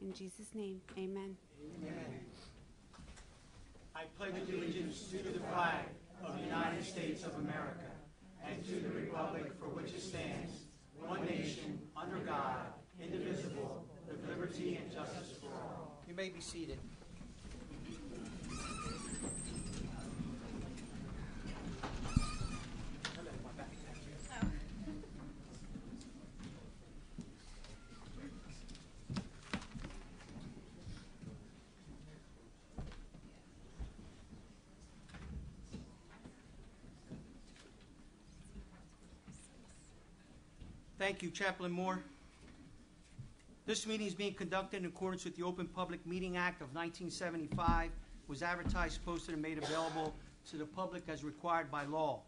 In Jesus' name, amen. Amen. I pledge allegiance to the flag of the United States of America and to the republic for which it stands, one nation, under God, indivisible, with liberty and justice for all. You may be seated. Thank you, Chaplain Moore. This meeting is being conducted in accordance with the Open Public Meeting Act of 1975, was advertised, posted, and made available to the public as required by law.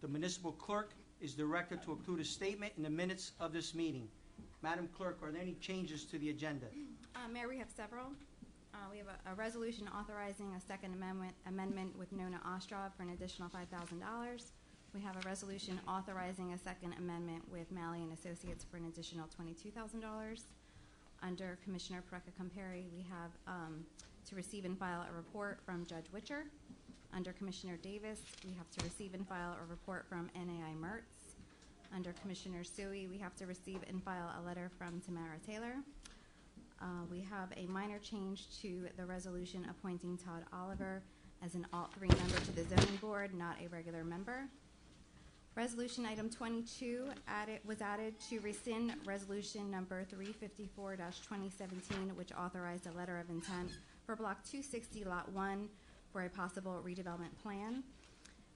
The municipal clerk is directed to include a statement in the minutes of this meeting. Madam Clerk, are there any changes to the agenda? Mayor, we have several. We have a resolution authorizing a second amendment with Nona Ostrov for an additional $5,000. We have a resolution authorizing a second amendment with Malley and Associates for an additional $22,000. Under Commissioner Precca-Comperi, we have to receive and file a report from Judge Witcher. Under Commissioner Davis, we have to receive and file a report from NAI Mertz. Under Commissioner Sui, we have to receive and file a letter from Tamara Taylor. We have a minor change to the resolution appointing Todd Oliver as an Alt 3 member to the Zoning Board, not a regular member. Resolution item 22 was added to rescind resolution number 354-2017, which authorized a letter of intent for Block 260, Lot 1 for a possible redevelopment plan.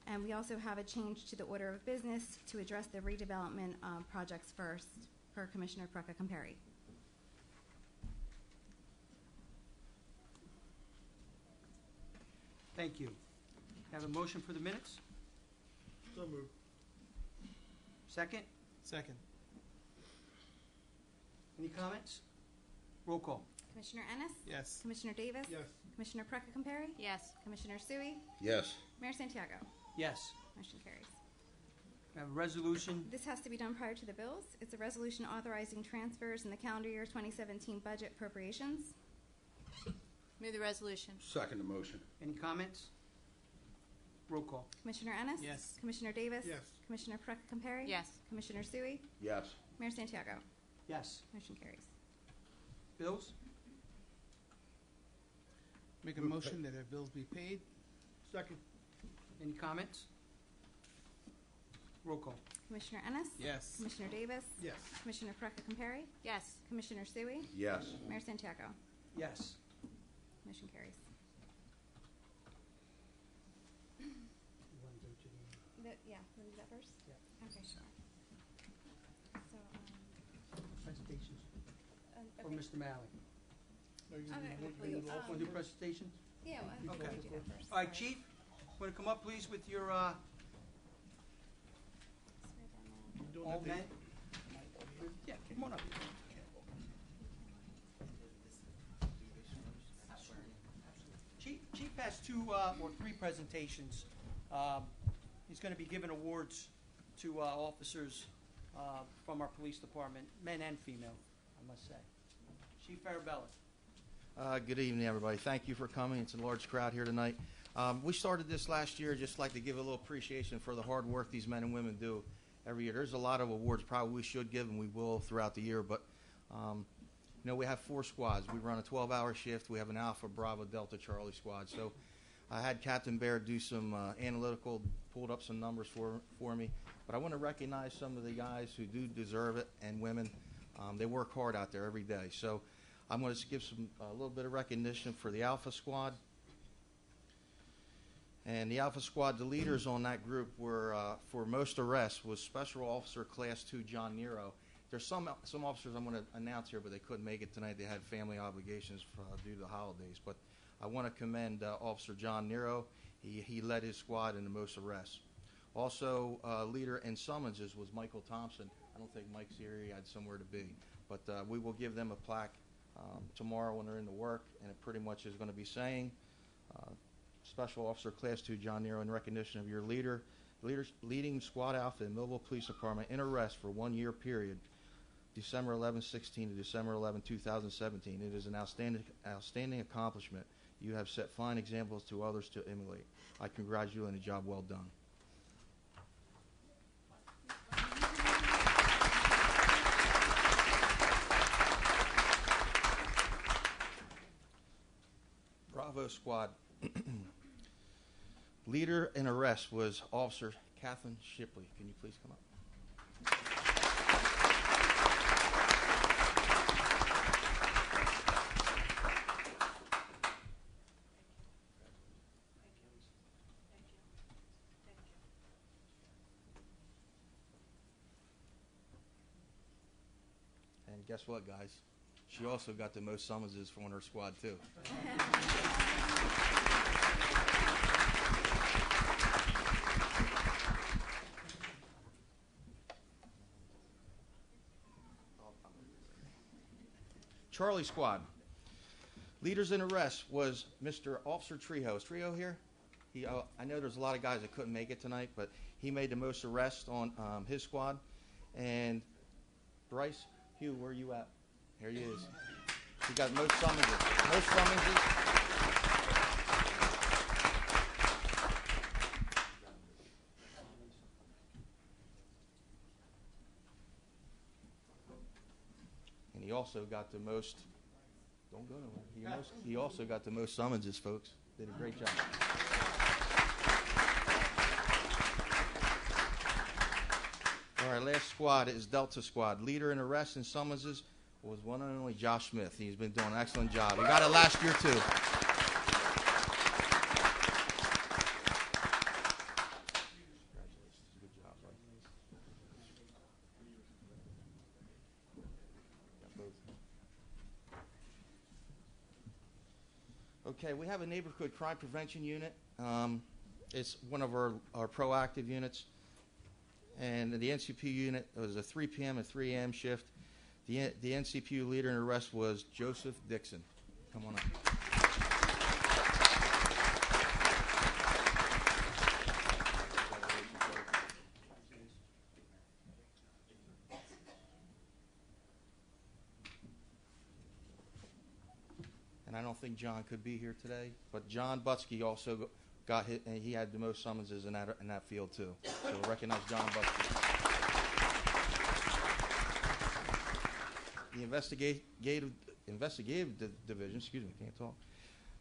And we also have a change to the order of business to address the redevelopment projects first, per Commissioner Precca-Comperi. Thank you. Have a motion for the minutes? So moved. Second? Second. Any comments? Roll call. Commissioner Ennis? Yes. Commissioner Davis? Yes. Commissioner Precca-Comperi? Yes. Commissioner Sui? Yes. Mayor Santiago? Yes. Motion carries. We have a resolution. This has to be done prior to the bills. It's a resolution authorizing transfers in the calendar year 2017 budget appropriations. Move the resolution. Second the motion. Any comments? Roll call. Commissioner Ennis? Yes. Commissioner Davis? Yes. Commissioner Precca-Comperi? Yes. Commissioner Sui? Yes. Mayor Santiago? Yes. Motion carries. Bills? Make a motion that our bills be paid. Second. Any comments? Roll call. Commissioner Ennis? Yes. Commissioner Davis? Yes. Commissioner Precca-Comperi? Yes. Commissioner Sui? Yes. Mayor Santiago? Yes. Motion carries. Yeah, want to do that first? Yeah. Okay, sure. So, Presentations for okay. Mr. Malley. Okay, Want to do presentations? yeah, well, Okay. we do that first. All right, Chief, want to come up, please, with your all men? Yeah, come on up. Chief has 2 or 3 presentations. He's going to be giving awards to officers from our police department, men and female, I must say. Chief Farabella. Good evening, everybody. Thank you for coming. It's a large crowd here tonight. We started this last year. Just like to give a little appreciation for the hard work these men and women do every year. There's a lot of awards probably we should give, and we will throughout the year. But, we have 4 squads. We run a 12-hour shift. We have an Alpha, Bravo, Delta, Charlie squad. So I had Captain Baird do some analytical, pulled up some numbers for me. But I want to recognize some of the guys who do deserve it, and women. They work hard out there every day. So I'm going to give a little bit of recognition for the Alpha Squad. And the Alpha Squad, the leaders on that group were, for most arrests, was Special Officer Class 2 John Nero. There's some officers I'm going to announce here, but they couldn't make it tonight. They had family obligations due to the holidays. But I want to commend Officer John Nero. He led his squad in the most arrests. Also, leader in summonses was Michael Thompson. I don't think Mike's here. He had somewhere to be. But we will give them a plaque tomorrow when they're in the work, and it pretty much is going to be saying, Special Officer Class 2 John Nero, in recognition of your leading Squad Alpha in Millville Police Department in arrest for 1 year period, December 11, 16 to December 11, 2017. It is an outstanding accomplishment. You have set fine examples to others to emulate. I congratulate you on a job well done. Bravo Squad. Leader in arrest was Officer Catherine Shipley. Can you please come up? And guess what, guys? She also got the most summonses from her squad, too. Charlie Squad. Leaders in arrest was Mr. Officer Trejo. Is Trejo here? I know there's a lot of guys that couldn't make it tonight, but he made the most arrests on his squad. And Bryce, Hugh, where are you at? Here he is. He got most summonses. Most summonses. And he also got the most. Don't go nowhere. He also got the most summonses, folks. Did a great job. All right, last squad is Delta Squad. Leader in arrests and summonses was one and only Josh Smith. He's been doing an excellent job. He got it last year, too. Congratulations. Good job, buddy. Got both. Okay, we have a neighborhood crime prevention unit. It's one of our proactive units. And the NCPU unit was a 3 p.m. and 3 a.m. shift. The NCPU leader in arrest was Joseph Dixon. Come on up. And I don't think John could be here today, but John Butsky also got hit, and he had the most summonses in that field too. So we'll recognize John Butsky. The investigative division, excuse me, can't talk.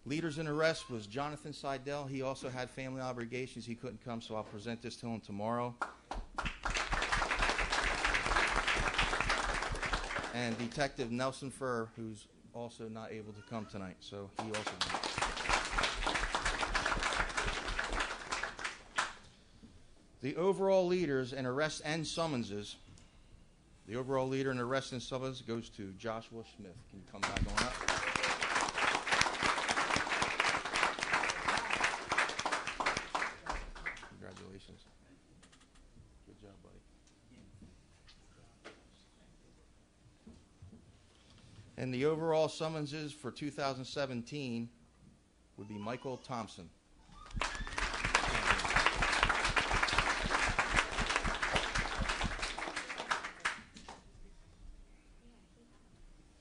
Leaders in arrest was Jonathan Seidel. He also had family obligations. He couldn't come, so I'll present this to him tomorrow. And Detective Nelson Furr, who's also not able to come tonight, so he also went. The overall leaders in arrests and summonses. The overall leader in arrests and summonses goes to Joshua Smith. Can you come back on up? Congratulations. Good job, buddy. And the overall summonses for 2017 would be Michael Thompson.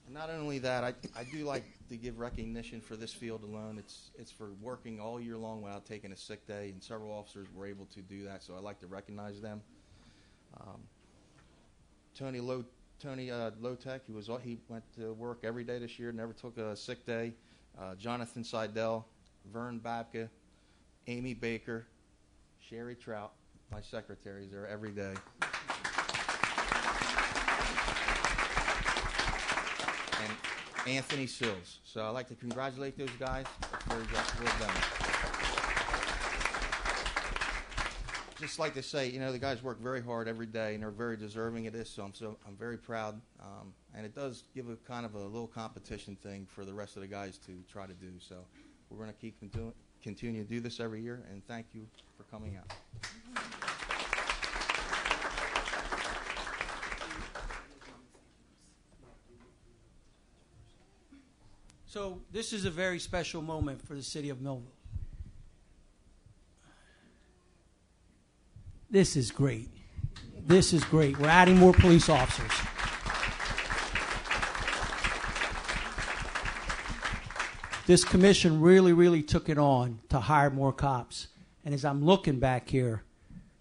Not only that, I do like to give recognition for this field alone. It's for working all year long without taking a sick day, and several officers were able to do that, so I like to recognize them. Tony Lotek, he went to work every day this year, never took a sick day. Jonathan Seidel, Vern Babka, Amy Baker, Sherry Trout, my secretaries, are every day. Anthony Sills. So I'd like to congratulate those guys. Very well done. Just like to say, the guys work very hard every day, and they're very deserving of this. So I'm very proud, and it does give a kind of a little competition thing for the rest of the guys to try to do. So we're going to continue to do this every year, and thank you for coming out. So this is a very special moment for the city of Millville. This is great. This is great. We're adding more police officers. this commission really, really took it on to hire more cops. And as I'm looking back here,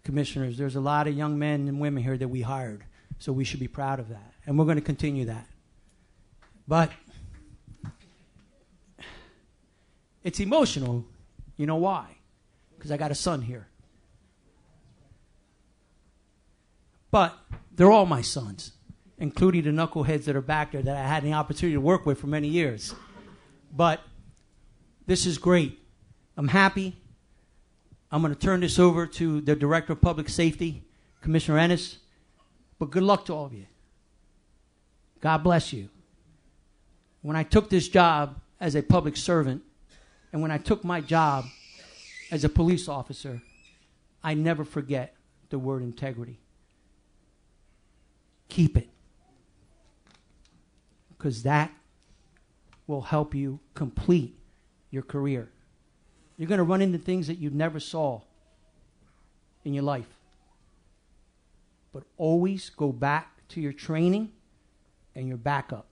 commissioners, there's a lot of young men and women here that we hired. So we should be proud of that. And we're going to continue that. But it's emotional. You know why? Because I got a son here. But they're all my sons, including the knuckleheads that are back there that I had the opportunity to work with for many years. But this is great. I'm happy. I'm going to turn this over to the Director of Public Safety, Commissioner Ennis. But good luck to all of you. God bless you. When I took this job as a public servant, and when I took my job as a police officer, I never forget the word integrity. Keep it. Because that will help you complete your career. You're going to run into things that you never saw in your life. But always go back to your training and your backup.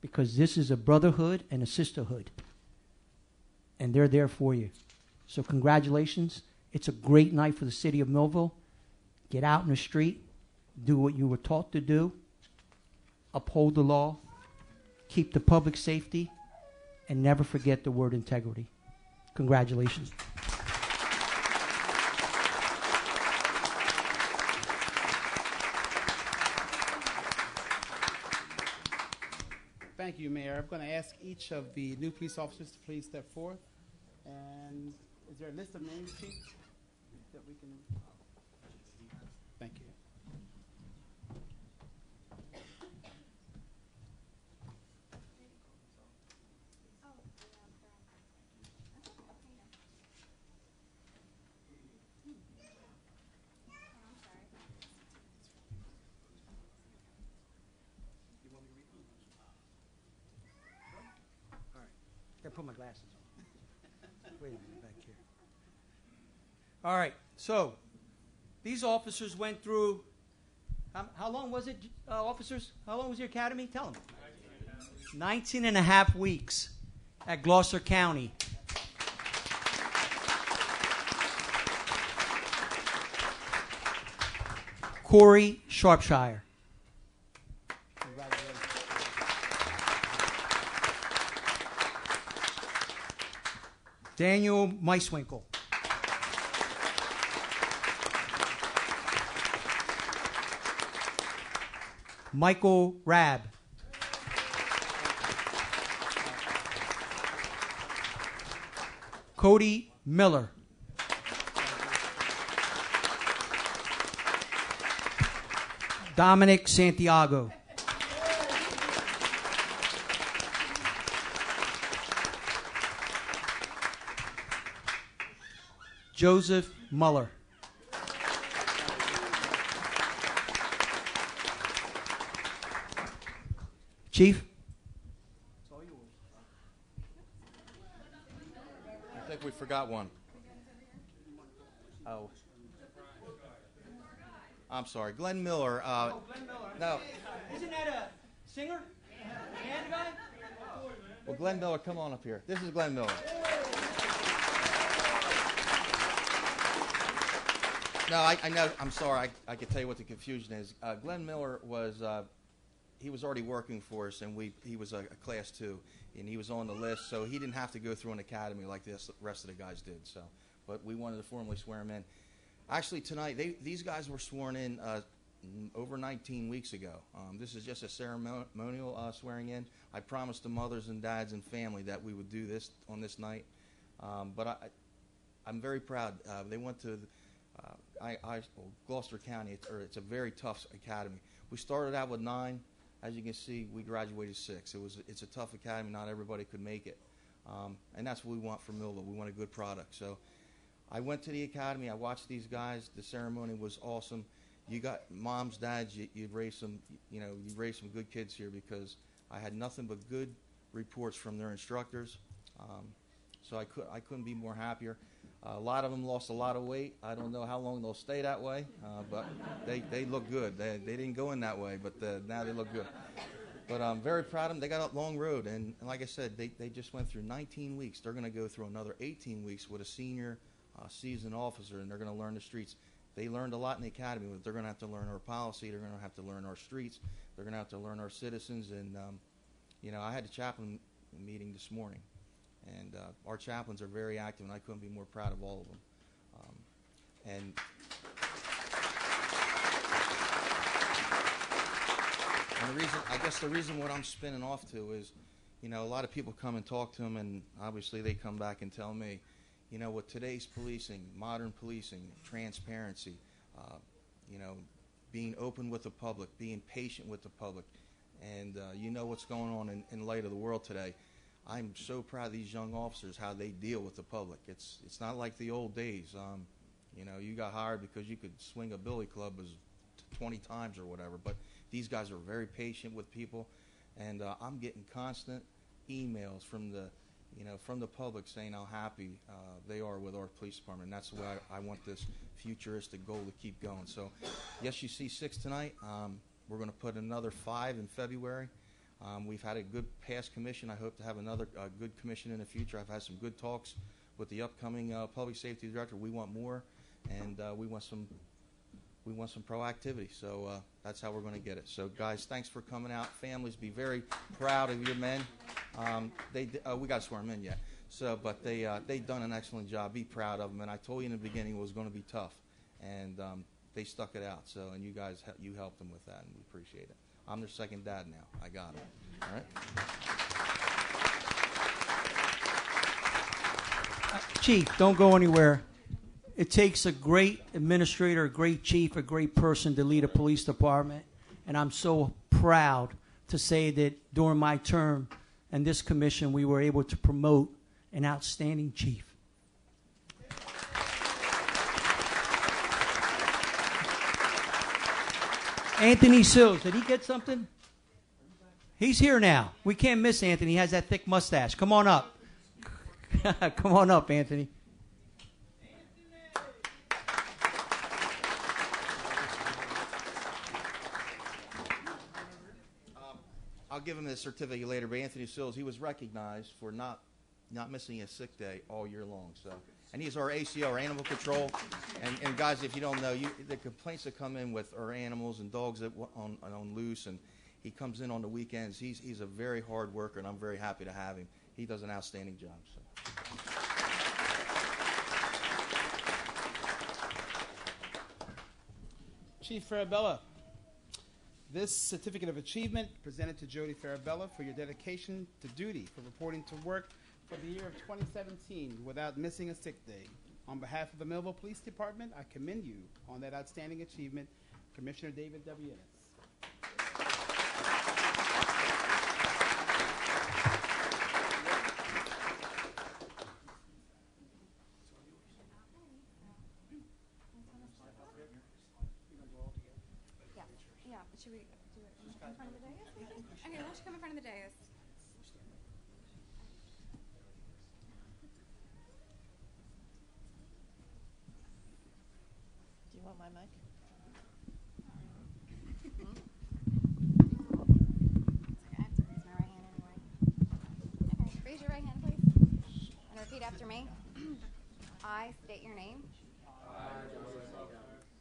Because this is a brotherhood and a sisterhood. And they're there for you. So congratulations. It's a great night for the city of Millville. Get out in the street. Do what you were taught to do. Uphold the law. Keep the public safety. And never forget the word integrity. Congratulations. Thank you, Mayor. I'm going to ask each of the new police officers to please step forth. And is there a list of names, Chief, that we can? Thank you. I put my glasses on. Wait a minute, back here. All right, so these officers went through, how long was it, officers? How long was your academy? Tell them. 19 and a half weeks at Gloucester County. Corey Sharpshire. Daniel Meiswinkle. Michael Rabb. Cody Miller. Dominic Santiago. Joseph Muller. Chief? It's all yours. I think we forgot one. Oh. I'm sorry. Glenn Miller. Glenn Miller. No. Isn't that a singer? Band guy? Well, Glenn Miller, come on up here. This is Glenn Miller. No, I know. I'm sorry. I can tell you what the confusion is. Glenn Miller was he was already working for us, and he was a class 2, and he was on the list, so he didn't have to go through an academy like the rest of the guys did. So, but we wanted to formally swear him in. Actually, tonight these guys were sworn in over 19 weeks ago. This is just a ceremonial swearing in. I promised the mothers and dads and family that we would do this on this night, but I'm very proud. They went to. Gloucester County, it's a very tough academy. We started out with 9. As you can see, we graduated 6. It's a tough academy. Not everybody could make it. And that's what we want for Millville. We want a good product. So I went to the academy. I watched these guys. The ceremony was awesome. You got moms, dads, you'd raised some, you raised some good kids here because I had nothing but good reports from their instructors. So I couldn't be more happier. A lot of them lost a lot of weight. I don't know how long they'll stay that way, but they look good. They didn't go in that way, but now they look good. But I'm very proud of them. They got a long road, and like I said, they just went through 19 weeks. They're going to go through another 18 weeks with a senior seasoned officer, and they're going to learn the streets. They learned a lot in the academy, but they're going to have to learn our policy. They're going to have to learn our streets. They're going to have to learn our citizens. And, I had a chaplain meeting this morning, and our chaplains are very active, and I couldn't be more proud of all of them. And the reason what I'm spinning off to is, a lot of people come and talk to them, and obviously they come back and tell me, with today's policing, modern policing, transparency, being open with the public, being patient with the public, and what's going on in light of the world today. I'm so proud of these young officers, how they deal with the public. It's not like the old days. You got hired because you could swing a billy club 20 times or whatever, but these guys are very patient with people, and I'm getting constant emails from the public saying how happy they are with our police department. And that's the way I want this futuristic goal to keep going. So, yes, you see 6 tonight. We're going to put another 5 in February. We've had a good past commission. I hope to have another good commission in the future. I've had some good talks with the upcoming public safety director. We want more, and we want some proactivity. So that's how we're going to get it. So, guys, thanks for coming out. Families, be very proud of your men. We got to swear them in yet. So, but they done an excellent job. Be proud of them. And I told you in the beginning it was going to be tough, and they stuck it out. So, and you guys helped them with that, and we appreciate it. I'm their second dad now. I got it. All right. Chief, don't go anywhere. It takes a great administrator, a great chief, a great person to lead a police department. And I'm so proud to say that during my term and this commission, we were able to promote an outstanding chief. Anthony Sills, did he get something? He's here now. We can't miss Anthony. He has that thick mustache. Come on up. Come on up, Anthony. I'll give him the certificate later, but Anthony Sills, he was recognized for not missing a sick day all year long. So, and he's our ACO, our animal control. And guys, if you don't know, the complaints that come in with our animals and dogs that on loose, and he comes in on the weekends. He's a very hard worker, and I'm very happy to have him. He does an outstanding job. So. Chief Farabella, this certificate of achievement presented to Jody Farabella for your dedication to duty for reporting to work for the year of 2017 without missing a sick day. On behalf of the Millville Police Department, I commend you on that outstanding achievement. Commissioner David W. Ennis. Yeah, should we do it in front of the dais? Okay, why don't you come in front of the dais? Do you want my mic? Okay, I have to raise my right hand anyway. Okay, raise your right hand, please. And repeat after me. I state your name.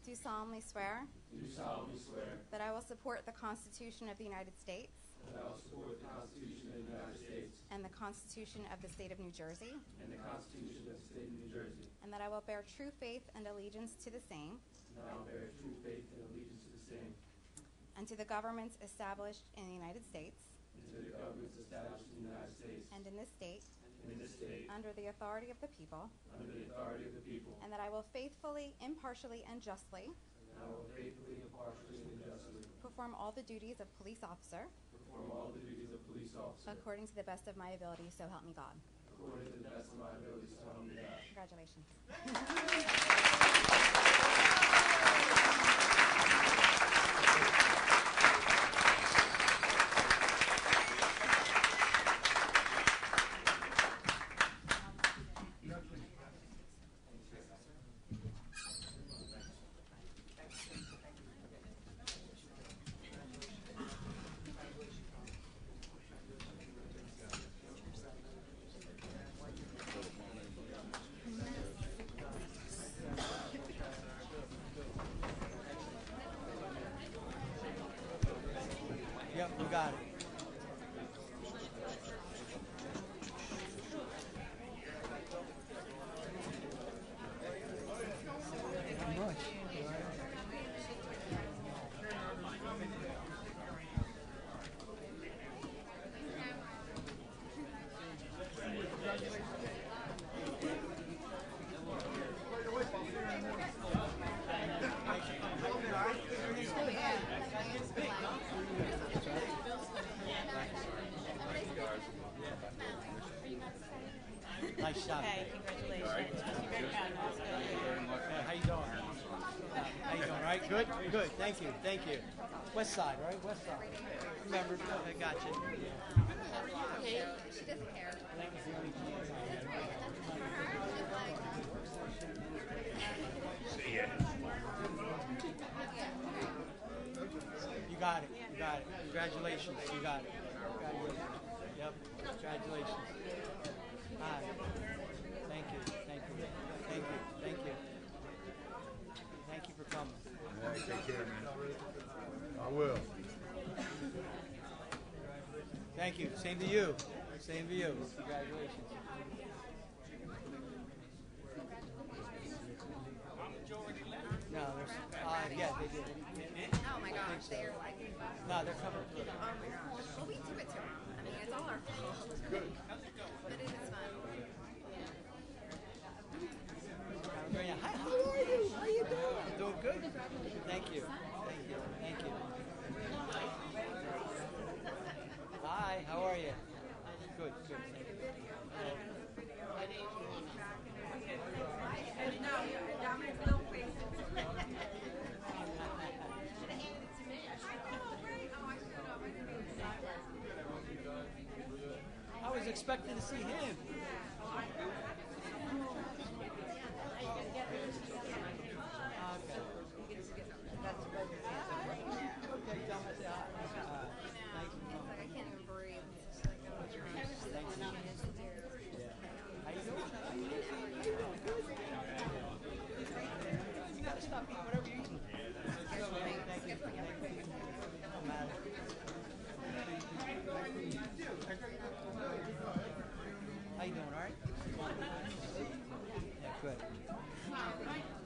Do solemnly swear. That I will support the Constitution of the United States. And the Constitution of the State of New Jersey. And that I will bear true faith and allegiance to the same. And to the governments established in the United States. And in this state. Under the authority of the people. And that I will faithfully, impartially, and justly. Perform all the duties of police officer. According to the best of my ability, so help me God. Congratulations. Nice job. Okay, congratulations. Must be very proud of us. Good. Hey, how you doing? How you doing? All right, good? Good. Thank you. Thank you. West Side, right? West Side. Remember? Okay, gotcha. She doesn't care. You got it. You got it. Congratulations. You got it. Congratulations. Yep. Congratulations. Hi. Thank you. Thank you. Thank you. Thank you. Thank you for coming. Yeah, take care, man. I will. Thank you. Same to you. Same to you. Congratulations. No, there's. Yeah, they did. Oh my gosh, they're like, No, they're coming through. oh my gosh. Well, we do it to them. I mean, it's all our fault. Good. But it is fun. Hi, how are you? How you doing? Doing good? Thank you. Thank you. Thank you. Hi, how are you? Good, good. Thank you. I was expecting to see him. Okay, tell him I said hi. Thank you. It's like I can't even breathe. It's just like, oh my gosh. I was just like, How you doing? How you doing? Good. You gotta stop eating whatever you're eating. Thank you. Don't matter. How you doing? All right? Yeah, good.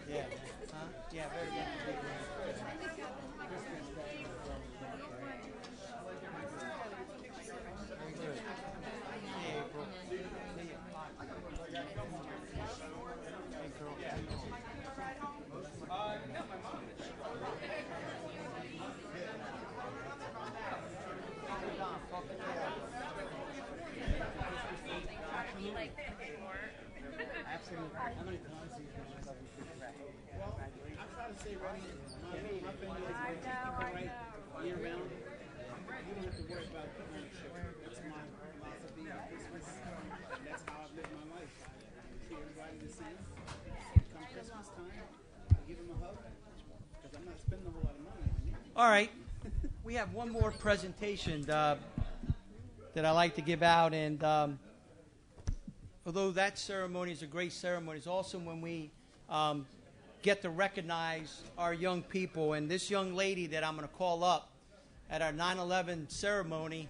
Yeah. Huh? Yeah, very good. Very good. Hey, April. See you. Hey, girl. Absolutely. I'm going to come see you because I was Well, I try to stay ready. My family is ready to keep it right year round. You don't have to worry about ownership. That's my philosophy of Christmas. And that's how I've lived my life. I treat everybody the same. Come Christmas time, I give them a hug because I'm not spending a whole lot of money on you. All right. We have one more presentation that I like to give out. And although that ceremony is a great ceremony, it's also when we get to recognize our young people. And this young lady that I'm going to call up at our 9/11 ceremony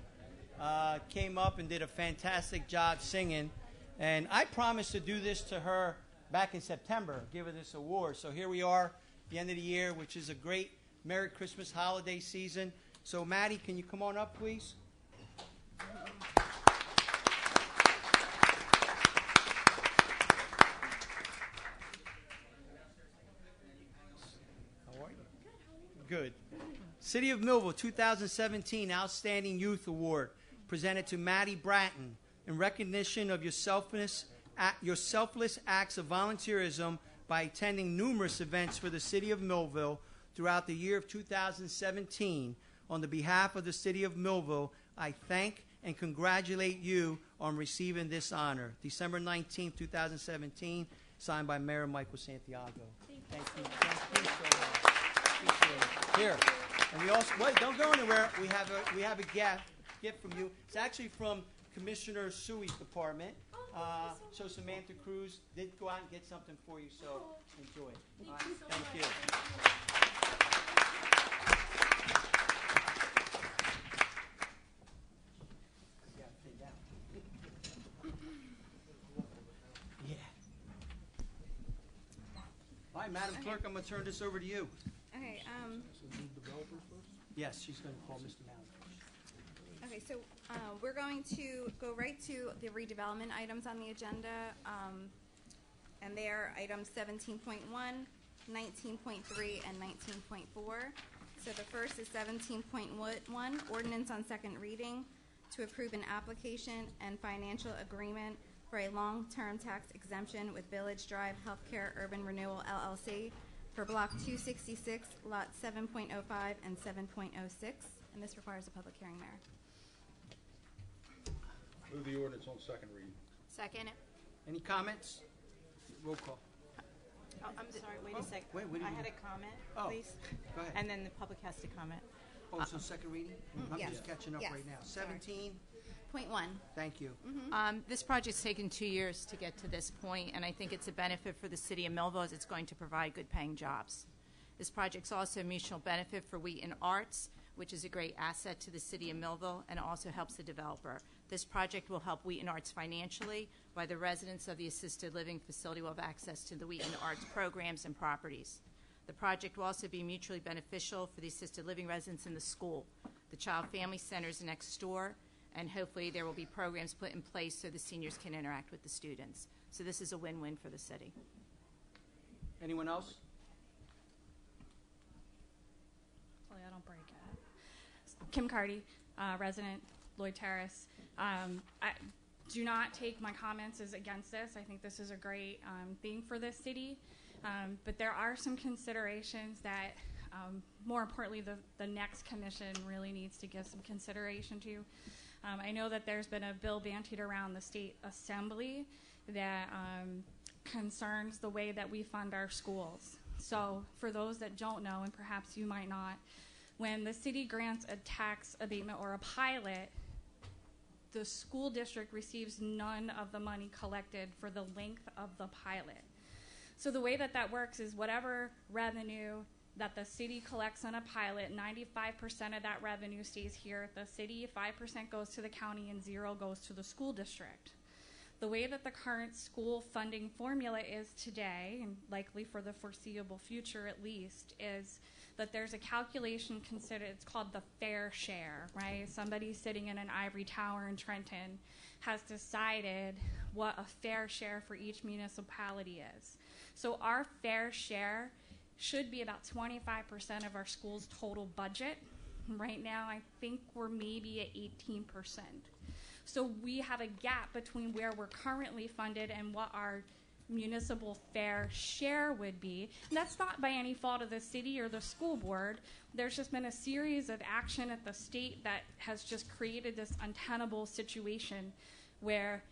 came up and did a fantastic job singing. And I promised to do this to her back in September, give her this award. So here we are, the end of the year, which is a great Merry Christmas holiday season. So Maddie, can you come on up, please? How are you? Good. City of Millville 2017 Outstanding Youth Award presented to Maddie Bratton in recognition of your selfless acts of volunteerism by attending numerous events for the City of Millville throughout the year of 2017. On the behalf of the City of Millville, I thank and congratulate you on receiving this honor. December 19, 2017, signed by Mayor Michael Santiago. Thank you. Thank you so much. Appreciate it. Here. And we also, wait, don't go anywhere. We have a gift from you. It's actually from Commissioner Suey's department. So Samantha Cruz did go out and get something for you, so enjoy it. All right, thank you. Yeah. All right, Madam Clerk, I'm going to turn this over to you. Okay, Yes, she's going to call Mr. Mallon. okay, so we're going to go right to the redevelopment items on the agenda. And they are items 17.1, 19.3, and 19.4. So the first is 17.1, ordinance on second reading to approve an application and financial agreement for a long-term tax exemption with Village Drive Healthcare Urban Renewal LLC for Block 266, Lot 7.05 and 7.06, and this requires a public hearing, Mayor. Move the ordinance on second reading. Second. Any comments? Roll call. Oh, I'm sorry, wait a sec. wait, what do I you had do? a comment, Oh, please. Go ahead. And then the public has to comment. Oh, so second reading? I'm yes. just catching up Yes. right now. Sorry. 17, Point 1. thank you. This project's taken 2 years to get to this point, and I think it's a benefit for the city of Millville as it's going to provide good paying jobs. This project's also a mutual benefit for Wheaton Arts, which is a great asset to the city of Millville, and it also helps the developer. This project will help Wheaton Arts financially, while the residents of the assisted living facility will have access to the Wheaton Arts programs and properties. The project will also be mutually beneficial for the assisted living residents in the school. The child family center is next door, and hopefully there will be programs put in place so the seniors can interact with the students. So this is a win-win for the city. Anyone else? Hopefully I don't break it. Kim Cardy, resident, Lloyd Terrace. I do not take my comments as against this. I think this is a great thing for this city. But there are some considerations that, more importantly, the next commission really needs to give some consideration to. I know that there's been a bill bantied around the state assembly that concerns the way that we fund our schools. So for those that don't know, and perhaps you might not, when the city grants a tax abatement or a pilot, the school district receives none of the money collected for the length of the pilot. So the way that that works is whatever revenue that the city collects on a pilot, 95% of that revenue stays here at the city, 5% goes to the county, and 0 goes to the school district. The way that the current school funding formula is today, and likely for the foreseeable future at least, is that there's a calculation considered, it's called the fair share, right? Somebody sitting in an ivory tower in Trenton has decided what a fair share for each municipality is. So our fair share should be about 25% of our school's total budget. Right now, I think we're maybe at 18%. So we have a gap between where we're currently funded and what our municipal fair share would be. And that's not by any fault of the city or the school board. There's just been a series of action at the state that has just created this untenable situation where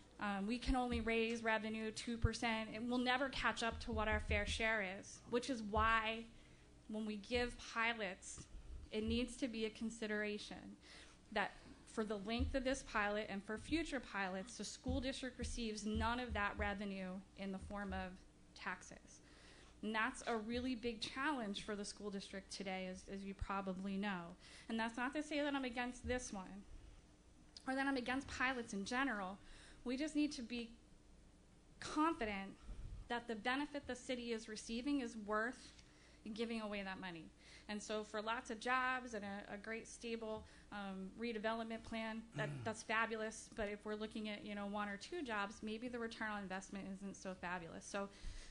we can only raise revenue 2%, and we'll never catch up to what our fair share is, which is why when we give pilots, it needs to be a consideration that for the length of this pilot and for future pilots, the school district receives none of that revenue in the form of taxes. And that's a really big challenge for the school district today, as you probably know. And that's not to say that I'm against this one or that I'm against pilots in general. We just need to be confident that the benefit the city is receiving is worth giving away that money. And so for lots of jobs and a great stable redevelopment plan, that's fabulous. But if we're looking at 1 or 2 jobs, maybe the return on investment isn't so fabulous. So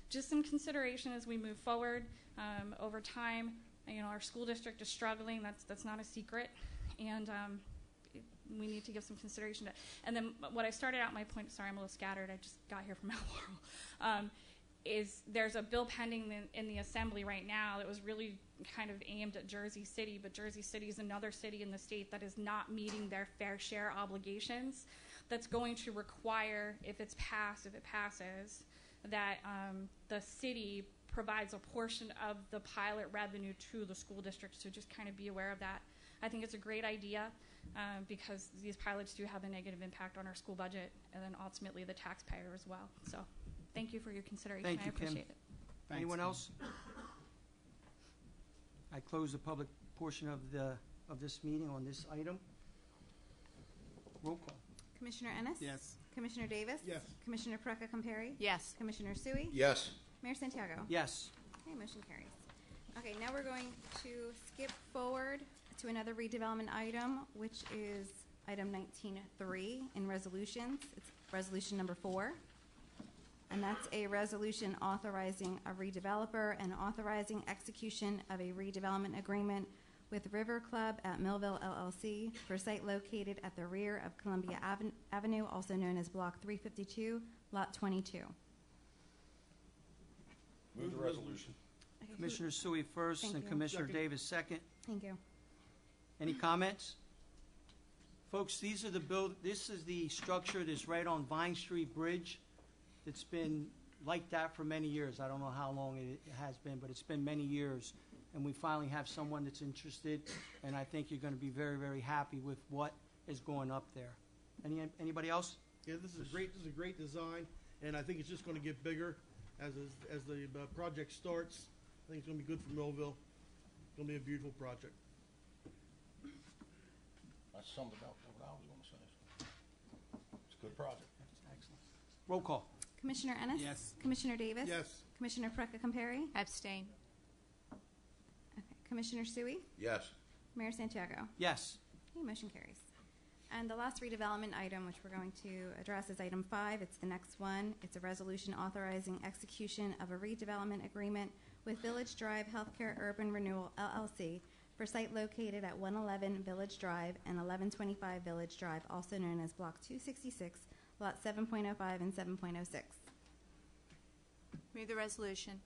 just some consideration as we move forward. Over time, our school district is struggling. That's not a secret. And we need to give some consideration to. And then what I started out my point, sorry, I'm a little scattered. I just got here from Mount Laurel. Is there's a bill pending in the assembly right now that was really kind of aimed at Jersey City, but Jersey City is another city in the state that is not meeting their fair share obligations. That's going to require, if it passes, that the city provides a portion of the pilot revenue to the school district. So just kind of be aware of that. I think it's a great idea because these pilots do have a negative impact on our school budget and then ultimately the taxpayer as well. So thank you for your consideration. Thank you, I appreciate Kim. it. Thanks, Anyone Kim. else? I close the public portion of this meeting on this item. Roll call. Commissioner Ennis? Yes. Commissioner Davis? Yes. Commissioner Perecca-Compare? Yes. Commissioner Sui? Yes. Mayor Santiago? Yes. Okay, motion carries. Okay, now we're going to skip forward to another redevelopment item, which is item 19.3 in resolutions. It's resolution number 4. And that's a resolution authorizing a redeveloper and authorizing execution of a redevelopment agreement with River Club at Millville LLC for site located at the rear of Columbia Avenue, also known as Block 352, Lot 22. Move the resolution. Okay, Commissioner Sui first Thank and you. Commissioner Davis second. Thank you. Any comments? Folks, this is the structure that's right on Vine Street Bridge. It's been like that for many years. I don't know how long it has been, but it's been many years. And we finally have someone that's interested, and I think you're going to be very, very happy with what is going up there. Anybody else? Yeah, this is a great design, and I think it's just going to get bigger as the project starts. I think it's going to be good for Millville. It's going to be a beautiful project. That summed about what I was going to say. It's a good project. Excellent. Roll call. Commissioner Ennis? Yes. Commissioner Davis? Yes. Commissioner Preca-Comperi? Abstain. Okay. Commissioner Sui? Yes. Mayor Santiago? Yes. Okay, motion carries. And the last redevelopment item, which we're going to address, is item 5. It's the next one. It's a resolution authorizing execution of a redevelopment agreement with Village Drive Healthcare Urban Renewal, LLC, for site located at 111 Village Drive and 1125 Village Drive, also known as Block 266, Lot 7.05 and 7.06. Move the resolution.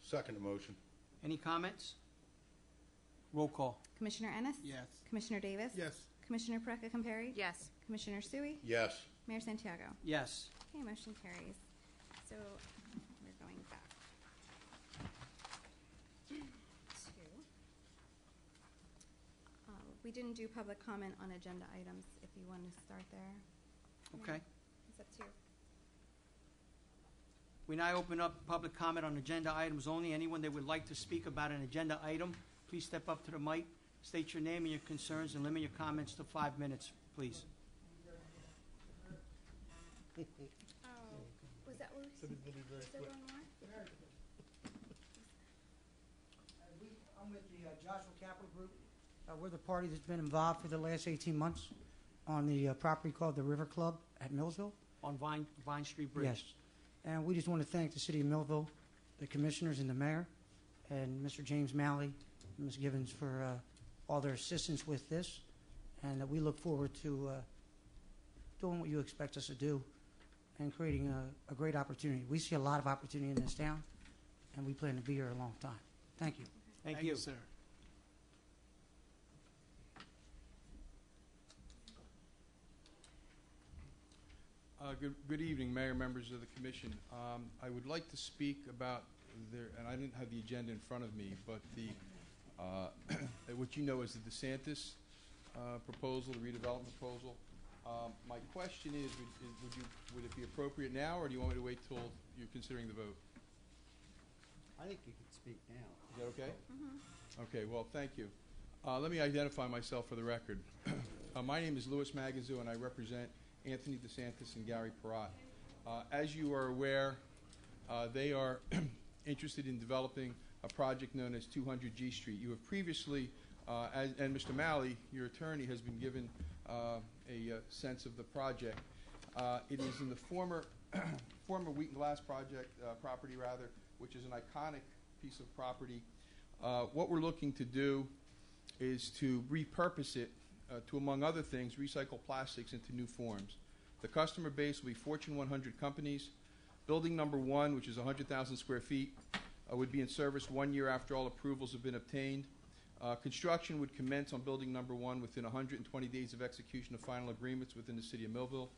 Second motion. Any comments? Roll call. Commissioner Ennis? Yes. Commissioner Davis? Yes. Commissioner Preca-Comperi? Yes. Commissioner Sui? Yes. Mayor Santiago? Yes. Okay, motion carries. So we're going back to, we didn't do public comment on agenda items, if you want to start there. Okay. It's up to you. We now open up public comment on agenda items only. Anyone that would like to speak about an agenda item, please step up to the mic, state your name and your concerns, and limit your comments to 5 minutes, please. Oh, was that what So it'll be very was there quick. one more? I'm with the Joshua Capital Group. We're the party that's been involved for the last 18 months on the property called the River Club at Millville. On Vine Street Bridge. Yes. And we just want to thank the city of Millville, the commissioners and the mayor, and Mr. James Malley and Ms. Givens for all their assistance with this. And we look forward to doing what you expect us to do and creating a great opportunity. We see a lot of opportunity in this town, and we plan to be here a long time. Thank you. Thank you. sir. Good evening, Mayor, members of the Commission. I would like to speak about, and I didn't have the agenda in front of me, but what you know as the DeSantis proposal, the redevelopment proposal. My question is, would it be appropriate now, or do you want me to wait till you're considering the vote? I think you could speak now. Is that okay? Okay, well, thank you. Let me identify myself for the record. My name is Louis Magazoo, and I represent Anthony DeSantis and Gary Peratt. As you are aware, they are interested in developing a project known as 200 G Street. You have previously, and Mr. Malley, your attorney, has been given a sense of the project. It is in the former Wheaton Glass project property, rather, which is an iconic piece of property. What we're looking to do is to repurpose it to, among other things, recycle plastics into new forms. The customer base will be Fortune 100 companies. Building number 1, which is 100,000 square feet, would be in service 1 year after all approvals have been obtained. Construction would commence on building number 1 within 120 days of execution of final agreements within the city of Millville.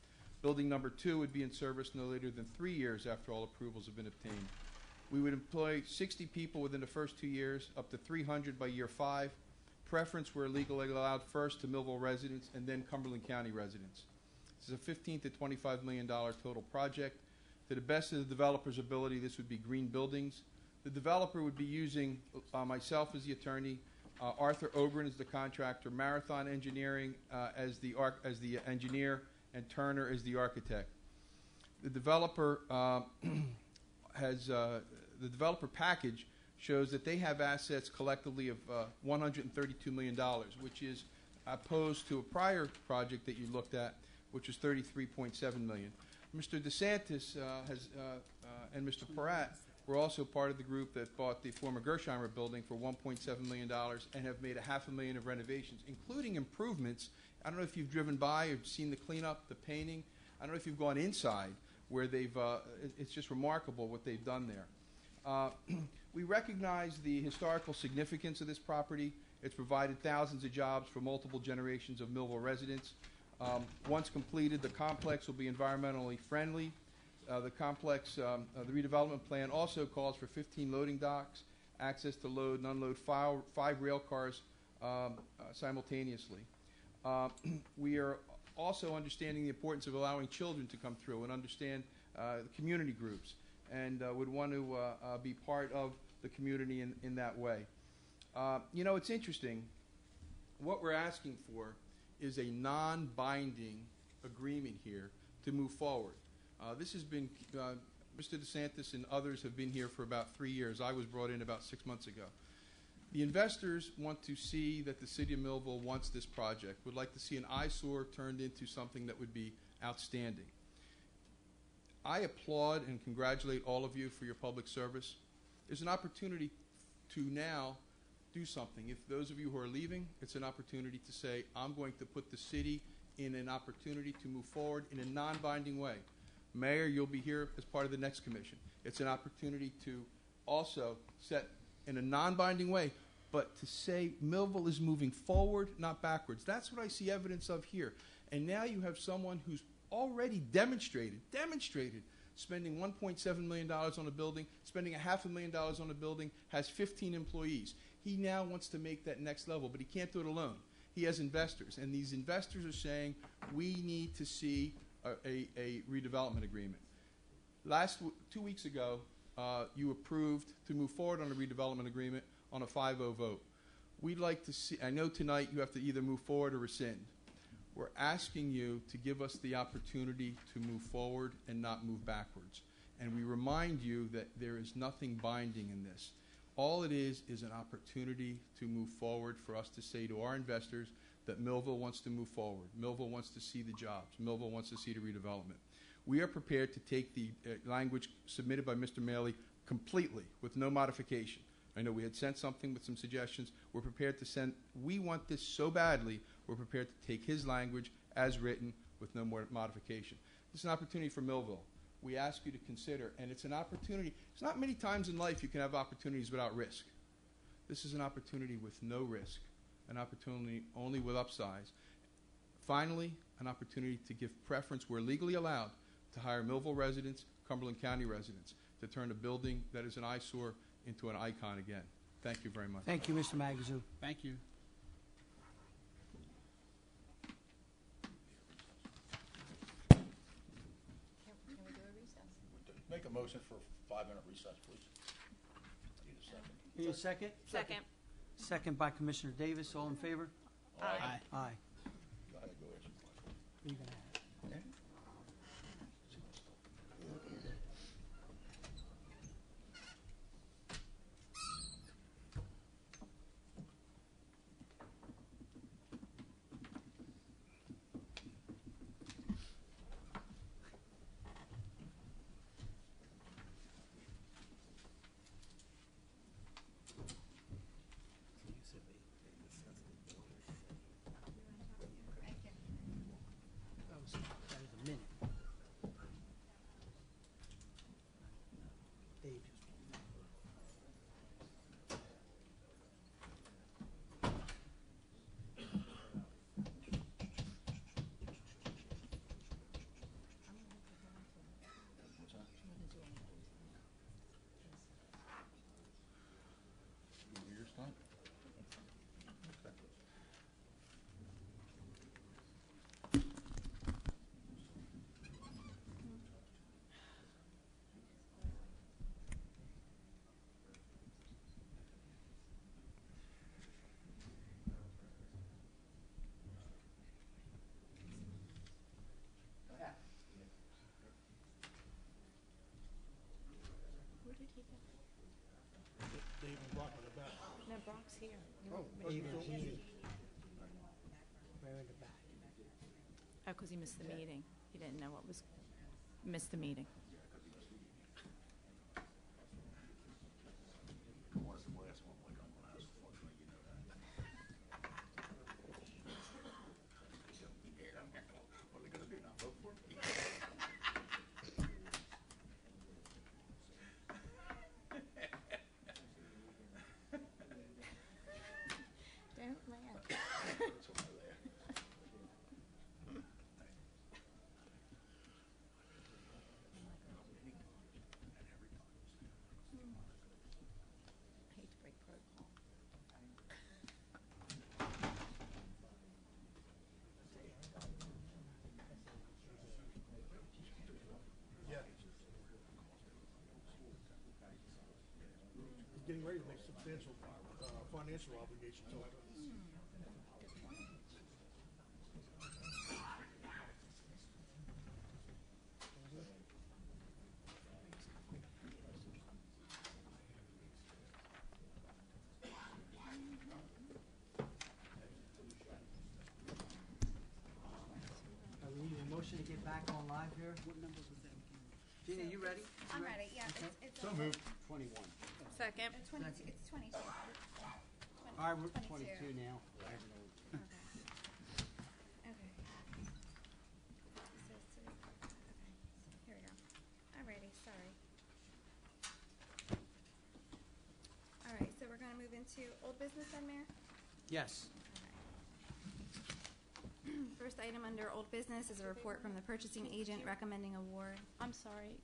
Building number 2 would be in service no later than 3 years after all approvals have been obtained. We would employ 60 people within the first 2 years, up to 300 by year 5. Preference where legally allowed first to Millville residents and then Cumberland County residents. This is a $15 to $25 million total project. To the best of the developer's ability, this would be green buildings. The developer would be using myself as the attorney, Arthur Ogren as the contractor, Marathon Engineering as the engineer, and Turner as the architect. The developer the developer package shows that they have assets collectively of $132 million, which is opposed to a prior project that you looked at, which was $33.7 million. Mr. DeSantis and Mr. Peratt We're also part of the group that bought the former Gersheimer building for $1.7 million and have made $500,000 of renovations, including improvements. I don't know if you've driven by or seen the cleanup, the painting. I don't know if you've gone inside where they've, it's just remarkable what they've done there. We recognize the historical significance of this property. It's provided thousands of jobs for multiple generations of Millville residents. Once completed, the complex will be environmentally friendly. The complex, the redevelopment plan also calls for 15 loading docks, access to load and unload 5 rail cars simultaneously. We are also understanding the importance of allowing children to come through and understand the community groups, and would want to be part of the community in that way. You know, it's interesting. What we're asking for is a non-binding agreement here to move forward. This has been, Mr. DeSantis and others have been here for about 3 years. I was brought in about 6 months ago. The investors want to see that the city of Millville wants this project, would like to see an eyesore turned into something that would be outstanding. I applaud and congratulate all of you for your public service. There's an opportunity to now do something. If those of you who are leaving, it's an opportunity to say, I'm going to put the city in an opportunity to move forward in a non-binding way. Mayor, you'll be here as part of the next commission. It's an opportunity to also set in a non-binding way, but to say Millville is moving forward, not backwards. That's what I see evidence of here. And now you have someone who's already demonstrated, spending $1.7 million on a building, spending $500,000 on a building, has 15 employees. He now wants to make that next level, but he can't do it alone. He has investors, and these investors are saying, we need to see a redevelopment agreement. 2 weeks ago, you approved to move forward on a redevelopment agreement on a 5-0 vote. We'd like to see, I know tonight you have to either move forward or rescind. We're asking you to give us the opportunity to move forward and not move backwards. And we remind you that there is nothing binding in this. All it is an opportunity to move forward for us to say to our investors that Millville wants to move forward. Millville wants to see the jobs. Millville wants to see the redevelopment. We are prepared to take the language submitted by Mr. Maley completely with no modification. I know we had sent something with some suggestions. We're prepared to send, we want this so badly, we're prepared to take his language as written with no more modification. This is an opportunity for Millville. We ask you to consider, and it's an opportunity. It's not many times in life you can have opportunities without risk. This is an opportunity with no risk, an opportunity only with upsides. Finally, an opportunity to give preference where legally allowed to hire Millville residents, Cumberland County residents, to turn a building that is an eyesore into an icon again. Thank you very much. Thank you, Mr. Magazoo. Thank you. Can we do a recess? Make a motion for a 5-minute recess, please. Need a second. Need a second? Second. Second by Commissioner Davis. All in favor? Aye. Aye. Go ahead, go ahead. What are you gonna have? That was a minute. Dave just. What's that? You hear yours tonight? Okay. Where did he go? Dave and Brock in the back. No, Brock's here. Dave is here. Where in the back? Oh, because he missed the meeting. He didn't know what was, missed the meeting. financial obligation to it. We need a motion to get back on live here. What number was that? Gina, you ready? I'm ready, yeah. It's So moved. 21. Second. 22, it's 22. All right, we're 22 now. I have no- Okay. Okay. So, okay. Here we go. I'm ready, sorry. All right, so we're gonna move into old business then, Mayor? Yes. First item under old business is a report from the purchasing agent recommending award. I'm sorry,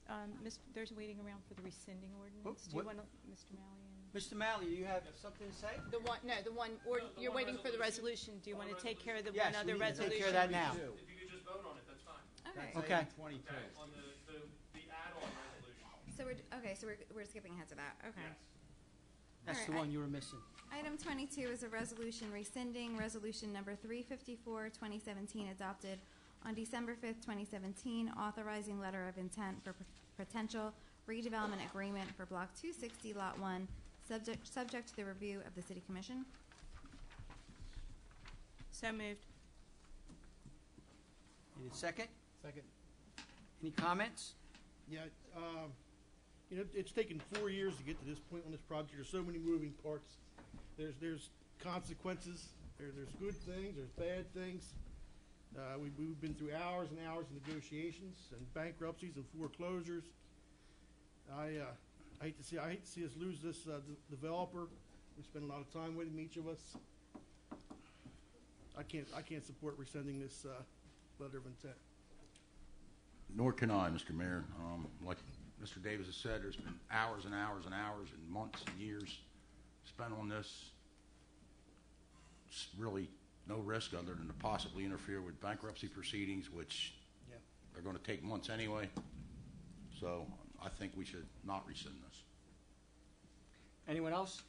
there's waiting around for the rescinding ordinance. Do you what- want to, Mr. Malley? Mr. Malley, do you have something to say? The one, no, the one, you're waiting for the resolution. Do you want to take care of the Yes, one other we need to resolution? take care of that now. Two. If you could just vote on it, that's fine. Okay. That's Okay. item 22. On the add-on resolution. So we're skipping ahead to that, okay. Yes. That's All the right, one you were missing. Item 22 is a resolution rescinding resolution number 354, 2017, adopted on December 5th, 2017, authorizing letter of intent for potential redevelopment agreement for Block 260, Lot 1, subject to the review of the City Commission. So moved. Need a second? Second. Any comments? Yeah, it's taken 4 years to get to this point on this project. There's so many moving parts. There's consequences. There's good things. There's bad things. We've been through hours and hours of negotiations and bankruptcies and foreclosures. I hate to see us lose this developer. We spent a lot of time with him, each of us. I can't support rescinding this letter of intent. Nor can I, Mr. Mayor. Like Mr. Davis has said, there's been hours and hours and hours and months and years spent on this. It's really no risk other than to possibly interfere with bankruptcy proceedings, which Yeah. are going to take months anyway. So I think we should not rescind this. Anyone else?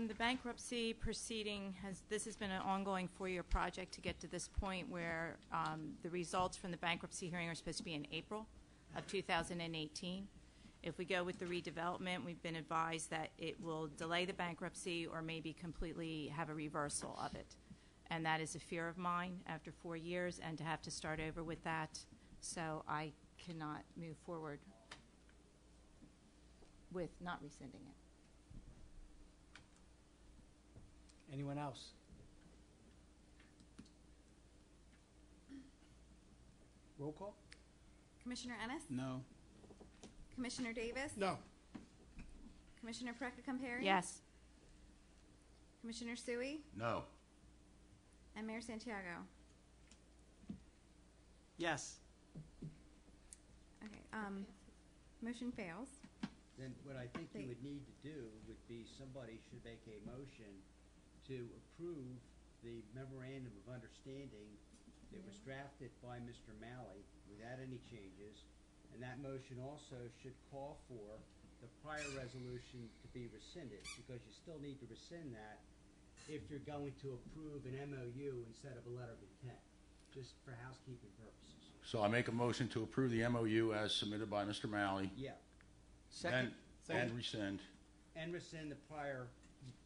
The bankruptcy proceeding this has been an ongoing 4-year project to get to this point where the results from the bankruptcy hearing are supposed to be in April of 2018. If we go with the redevelopment, we've been advised that it will delay the bankruptcy or maybe completely have a reversal of it. And that is a fear of mine after 4 years and to have to start over with that. So I cannot move forward with not rescinding it. Anyone else? Roll call? Commissioner Ennis? No. Commissioner Davis? No. Commissioner Perry? Yes. Commissioner Sui? No. And Mayor Santiago? Yes. Okay, motion fails. Then what I think They- you would need to do would be somebody should make a motion to approve the memorandum of understanding that was drafted by Mr. Malley without any changes. And that motion also should call for the prior resolution to be rescinded, because you still need to rescind that if you're going to approve an MOU instead of a letter of intent, just for housekeeping purposes. So I make a motion to approve the MOU as submitted by Mr. Malley. Yeah, Second? And rescind and rescind the prior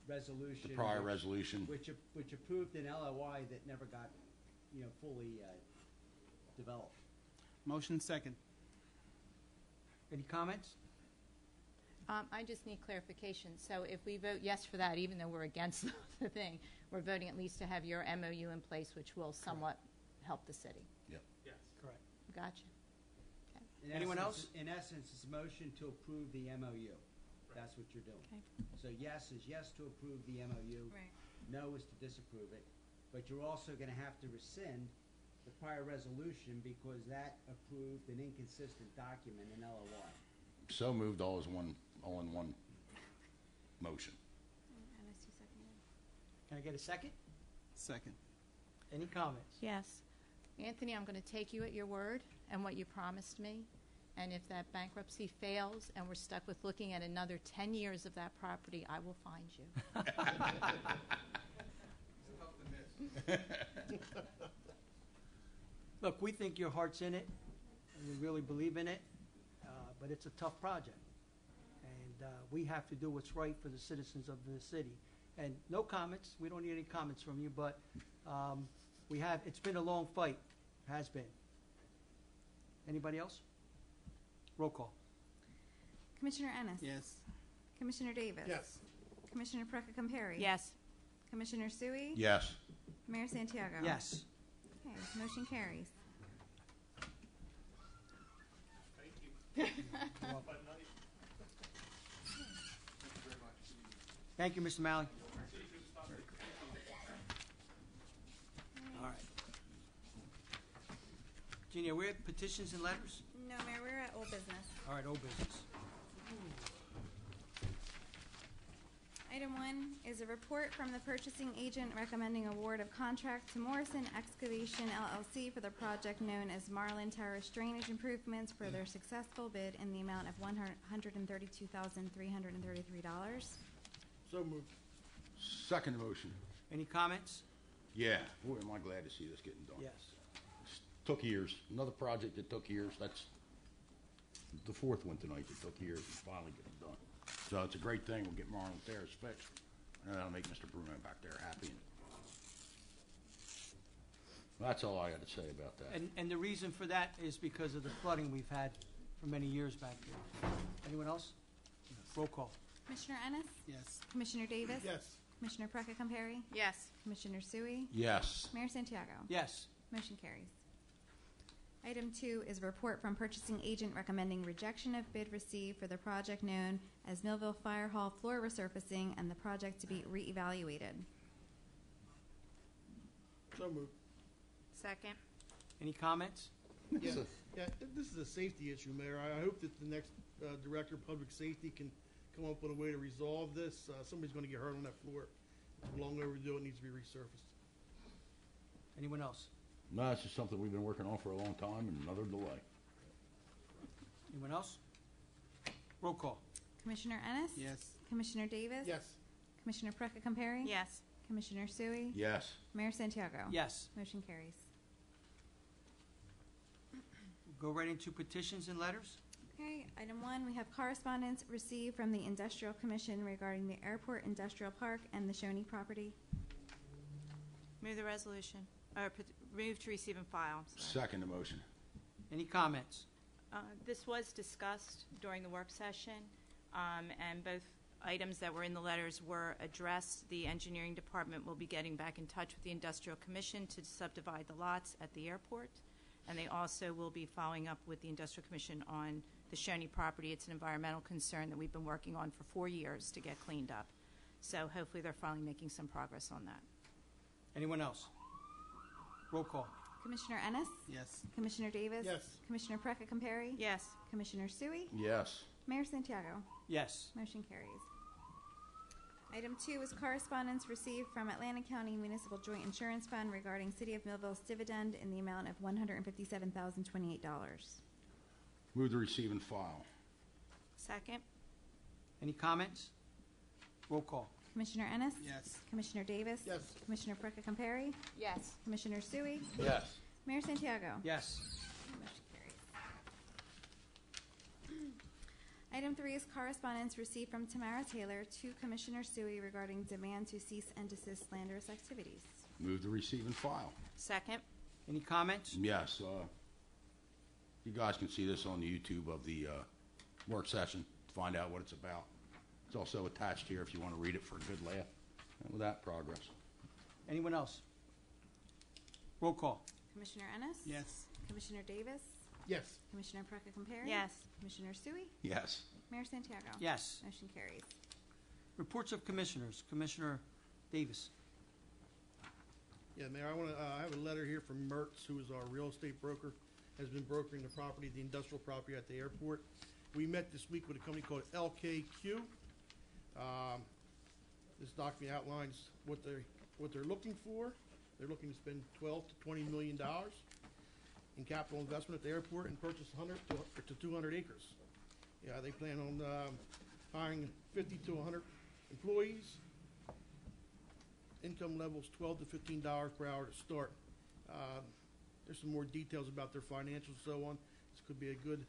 resolution. the prior which- resolution. Which approved an LOI that never got, fully developed. Motion second. Any comments? I just need clarification. So if we vote yes for that, even though we're against the thing, we're voting at least to have your MOU in place, which will somewhat help the city. Yes. Correct. Gotcha. In Anyone essence- else? In essence, it's a motion to approve the MOU. That's what you're doing. Okay. So yes is yes to approve the MOU. Right. No is to disapprove it. But you're also going to have to rescind the prior resolution because that approved an inconsistent document, an LOI. So moved all in one motion. Ennis, you seconded. Can I get a second? Second. Any comments? Yes. Anthony, I'm going to take you at your word and what you promised me. And if that bankruptcy fails and we're stuck with looking at another 10 years of that property, I will find you. Look, we think your heart's in it, and we really believe in it, but it's a tough project. And we have to do what's right for the citizens of the city. And no comments, we don't need any comments from you, but it's been a long fight, has been. Anybody else? Roll call. Commissioner Ennis? Yes. Commissioner Davis? Yes. Commissioner Precca-Compare? Yes. Commissioner Sui? Yes. Mayor Santiago? Yes. Okay, motion carries. Thank you, Mr. Malley. All right. Jeannie, are we at petitions and letters? No, Mayor, we're at old business. All right, old business. Item 1 is a report from the purchasing agent recommending award of contract to Morrison Excavation LLC for the project known as Marlin Terrace Drainage Improvements for their successful bid in the amount of $132,333. So moved. Second motion. Any comments? Yeah. Boy, am I glad to see this getting done. Yes. Took years. Another project that took years. That's the fourth one tonight that took years and finally get it done. So it's a great thing. We'll get Marlin Terrace fixed. And that'll make Mr. Bruno back there happy. That's all I got to say about that. And the reason for that is because of the flooding we've had for many years back there. Anyone else? Roll call. Commissioner Ennis? Yes. Commissioner Davis? Yes. Commissioner Precca-Compare? Yes. Commissioner Sui? Yes. Mayor Santiago? Yes. Motion carries. Item 2 is a report from purchasing agent recommending rejection of bid received for the project known as Millville Fire Hall floor resurfacing and the project to be reevaluated. So moved. Second. Any comments? Yeah, yeah, this is a safety issue, Mayor. I hope that the next Director of Public Safety can come up with a way to resolve this. Somebody's going to get hurt on that floor. It's long overdue. It needs to be resurfaced. Anyone else? No, it's just something we've been working on for a long time and another delay. Anyone else? Roll call. Commissioner Ennis? Yes. Commissioner Davis? Yes. Commissioner Precca-Compare? Yes. Commissioner Sui? Yes. Mayor Santiago? Yes. Motion carries. Go right into petitions and letters. Okay, item 1, we have correspondence received from the Industrial Commission regarding the Airport Industrial Park and the Shoney property. Move the resolution. Move to receive and file. Sorry. Second motion. Any comments? This was discussed during the work session, and both items that were in the letters were addressed. The engineering department will be getting back in touch with the Industrial Commission to subdivide the lots at the airport, and they also will be following up with the Industrial Commission on the Shoney property. It's an environmental concern that we've been working on for 4 years to get cleaned up. So hopefully they're finally making some progress on that. Anyone else? Roll call. Commissioner Ennis? Yes. Commissioner Davis? Yes. Commissioner Precca-Compare? Yes. Commissioner Sui? Yes. Mayor Santiago? Yes. Motion carries. Item 2 is correspondence received from Atlantic County Municipal Joint Insurance Fund regarding City of Millville's dividend in the amount of $157,028. Move to receive and file. Second. Any comments? Roll call. Commissioner Ennis? Yes. Commissioner Davis? Yes. Commissioner Precca-Compare? Yes. Commissioner Sui? Yes. Mayor Santiago? Yes. Motion carries. Item 3 is correspondence received from Tamara Taylor to Commissioner Sui regarding demand to cease and desist slanderous activities. Move to receive and file. Second. Any comments? Yes. You guys can see this on the YouTube of the work session to find out what it's about. It's also attached here if you want to read it for a good laugh. And with that, progress. Anyone else? Roll call. Commissioner Ennis? Yes. Commissioner Davis? Yes. Commissioner Precca-Compare? Yes. Commissioner Sui? Yes. Mayor Santiago? Yes. Motion carries. Reports of commissioners. Commissioner Davis. Yeah, Mayor, I have a letter here from Mertz, who is our real estate broker, has been brokering the property, the industrial property at the airport. We met this week with a company called LKQ. This document outlines what they're looking for. They're looking to spend $12 to $20 million. in capital investment at the airport and purchase 100 to 200 acres. Yeah, they plan on hiring 50 to 100 employees. Income levels $12 to $15 per hour to start. There's some more details about their financials and so on. This could be a good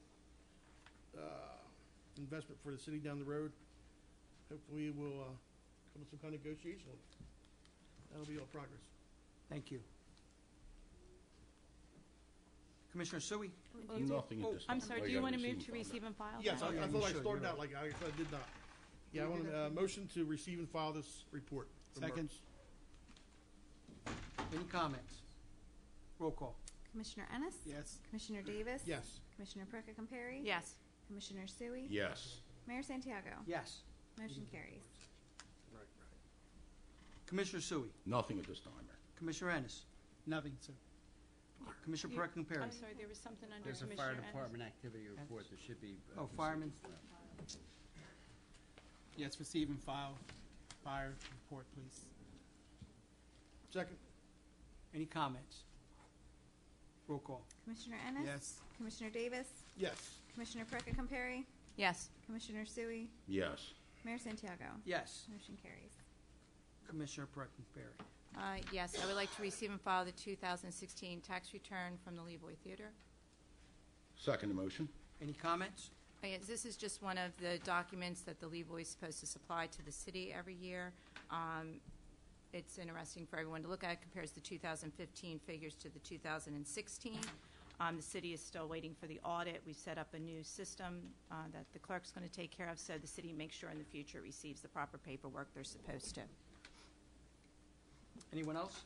investment for the city down the road. Hopefully we'll come to some kind of negotiation on it. That'll be all progress. Thank you. Commissioner Sui? Nothing at this time. I'm sorry, Oh, do you you gotta want to move receive to and receive and file? Yes, Oh, yeah, I you thought I should. started You're out like I did not. Yeah, I want a motion to receive and file this report. from Second. Merck's. Any comments? Roll call. Commissioner Ennis? Yes. Commissioner Davis? Yes. Commissioner Perka-Compare? Yes. Commissioner Sui? Yes. Mayor Santiago? Yes. Motion carries. Commissioner Sui? Nothing at this time, Mayor. Commissioner Ennis? Nothing, sir. Commissioner You- Perka-Compare? I'm sorry, there was something under There's a Commissioner fire Ennis. department activity report that should be. Oh, firemen. Yes, receive and file. Fire report, please. Second. Any comments? Roll call. Commissioner Ennis? Yes. Commissioner Davis? Yes. Commissioner Perka-Compare? Yes. Commissioner Sui? Yes. Mayor Santiago? Yes. Motion carries. Commissioner Perka-Compare? Yes, I would like to receive and file the 2016 tax return from the Levoy Theater. Second motion. Any comments? Yes, this is just one of the documents that the Levoy is supposed to supply to the city every year. It's interesting for everyone to look at. It compares the 2015 figures to the 2016. The city is still waiting for the audit. We've set up a new system that the clerk's going to take care of, so the city makes sure in the future receives the proper paperwork they're supposed to. Anyone else?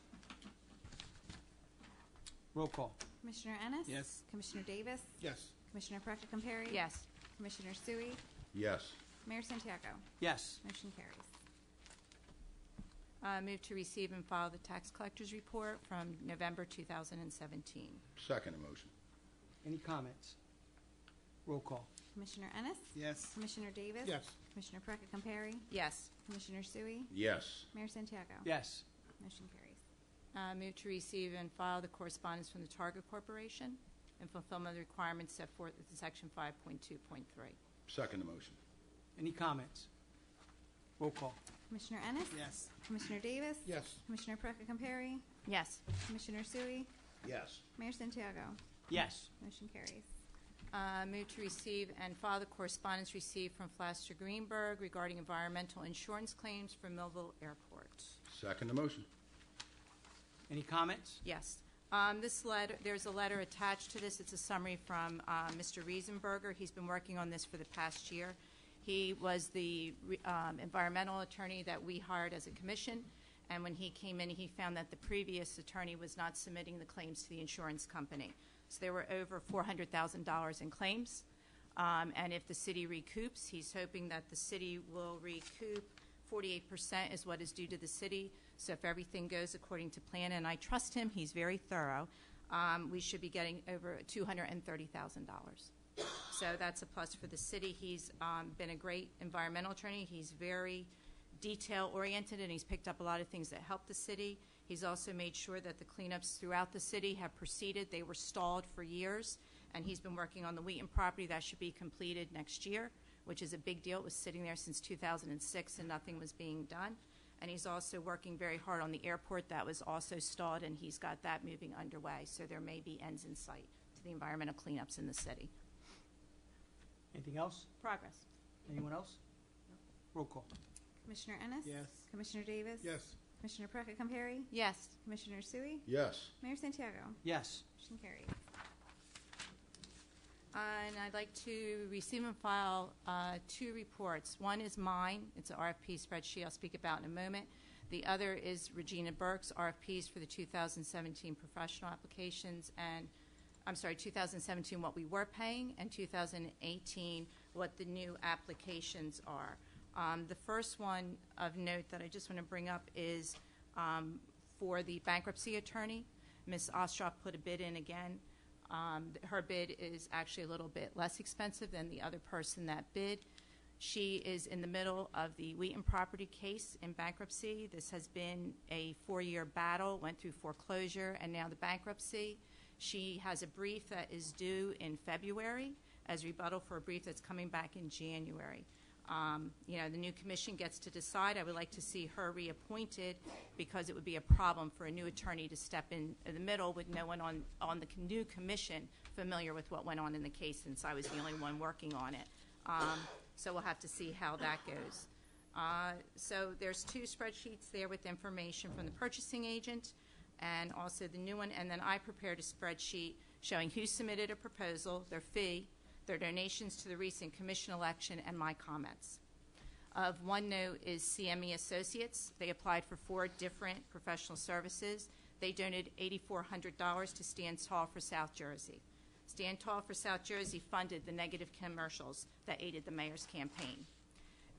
Roll call. Commissioner Ennis? Yes. Commissioner Davis? Yes. Commissioner Perka-Compare? Yes. Commissioner Sui? Yes. Mayor Santiago? Yes. Motion carries. Move to receive and file the tax collector's report from November 2017. Second motion. Any comments? Roll call. Commissioner Ennis? Yes. Commissioner Davis? Yes. Commissioner Perka-Compare? Yes. Commissioner Sui? Yes. Mayor Santiago? Yes. Motion carries. Move to receive and file the correspondence from the Target Corporation in fulfillment of the requirements set forth in Section 5.2.3. Second motion. Any comments? Roll call. Commissioner Ennis? Yes. Commissioner Davis? Yes. Commissioner Perka-Compare? Yes. Commissioner Sui? Yes. Mayor Santiago? Yes. Motion carries. Move to receive and file the correspondence received from Flaster Greenberg regarding environmental insurance claims for Millville Airport. Second motion. Any comments? Yes. This letter, there's a letter attached to this. It's a summary from Mr. Riesenberger. He's been working on this for the past year. He was the environmental attorney that we hired as a commission, and when he came in, he found that the previous attorney was not submitting the claims to the insurance company. So there were over $400,000 in claims, and if the city recoups, he's hoping that the city will recoup 48% is what is due to the city. So if everything goes according to plan, and I trust him, he's very thorough, we should be getting over $230,000. So that's a plus for the city. He's been a great environmental attorney. He's very detail-oriented, and he's picked up a lot of things that help the city. He's also made sure that the cleanups throughout the city have proceeded. They were stalled for years, and he's been working on the Wheaton property. That should be completed next year, which is a big deal. It was sitting there since 2006, and nothing was being done. And he's also working very hard on the airport. That was also stalled, and he's got that moving underway. So there may be ends in sight to the environmental cleanups in the city. Anything else? Progress. Anyone else? Roll call. Commissioner Ennis? Yes. Commissioner Davis? Yes. Commissioner Perka-Compare? Yes. Commissioner Sui? Yes. Mayor Santiago? Yes. Motion carries. And I'd like to receive and file two reports. One is mine. It's an RFP spreadsheet I'll speak about in a moment. The other is Regina Burke's RFPs for the 2017 professional applications and, 2017 what we were paying, and 2018 what the new applications are. The first one of note that I just want to bring up is for the bankruptcy attorney. Ms. Ostroff put a bid in again. Her bid is actually a little bit less expensive than the other person that bid. She is in the middle of the Wheaton property case in bankruptcy. This has been a 4-year battle, went through foreclosure, and now the bankruptcy. She has a brief that is due in February as rebuttal for a brief that's coming back in January. The new commission gets to decide. I would like to see her reappointed because it would be a problem for a new attorney to step in the middle with no one on the new commission familiar with what went on in the case, since I was the only one working on it. So we'll have to see how that goes. So there's 2 spreadsheets there with information from the purchasing agent and also the new one. And then I prepared a spreadsheet showing who submitted a proposal, their fee, their donations to the recent commission election, and my comments. Of one note is CME Associates. They applied for 4 different professional services. They donated $8,400 to Stand Tall for South Jersey. Stand Tall for South Jersey funded the negative commercials that aided the mayor's campaign.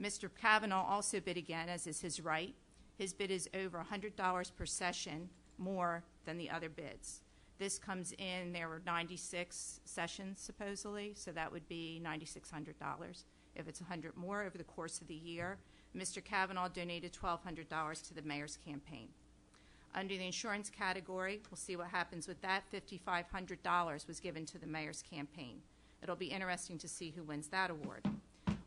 Mr. Kavanaugh also bid again, as is his right. His bid is over $100 per session more than the other bids. This comes in, there were 96 sessions supposedly, so that would be $9,600. If it's 100 more over the course of the year, Mr. Kavanaugh donated $1,200 to the mayor's campaign. Under the insurance category, we'll see what happens with that. $5,500 was given to the mayor's campaign. It'll be interesting to see who wins that award.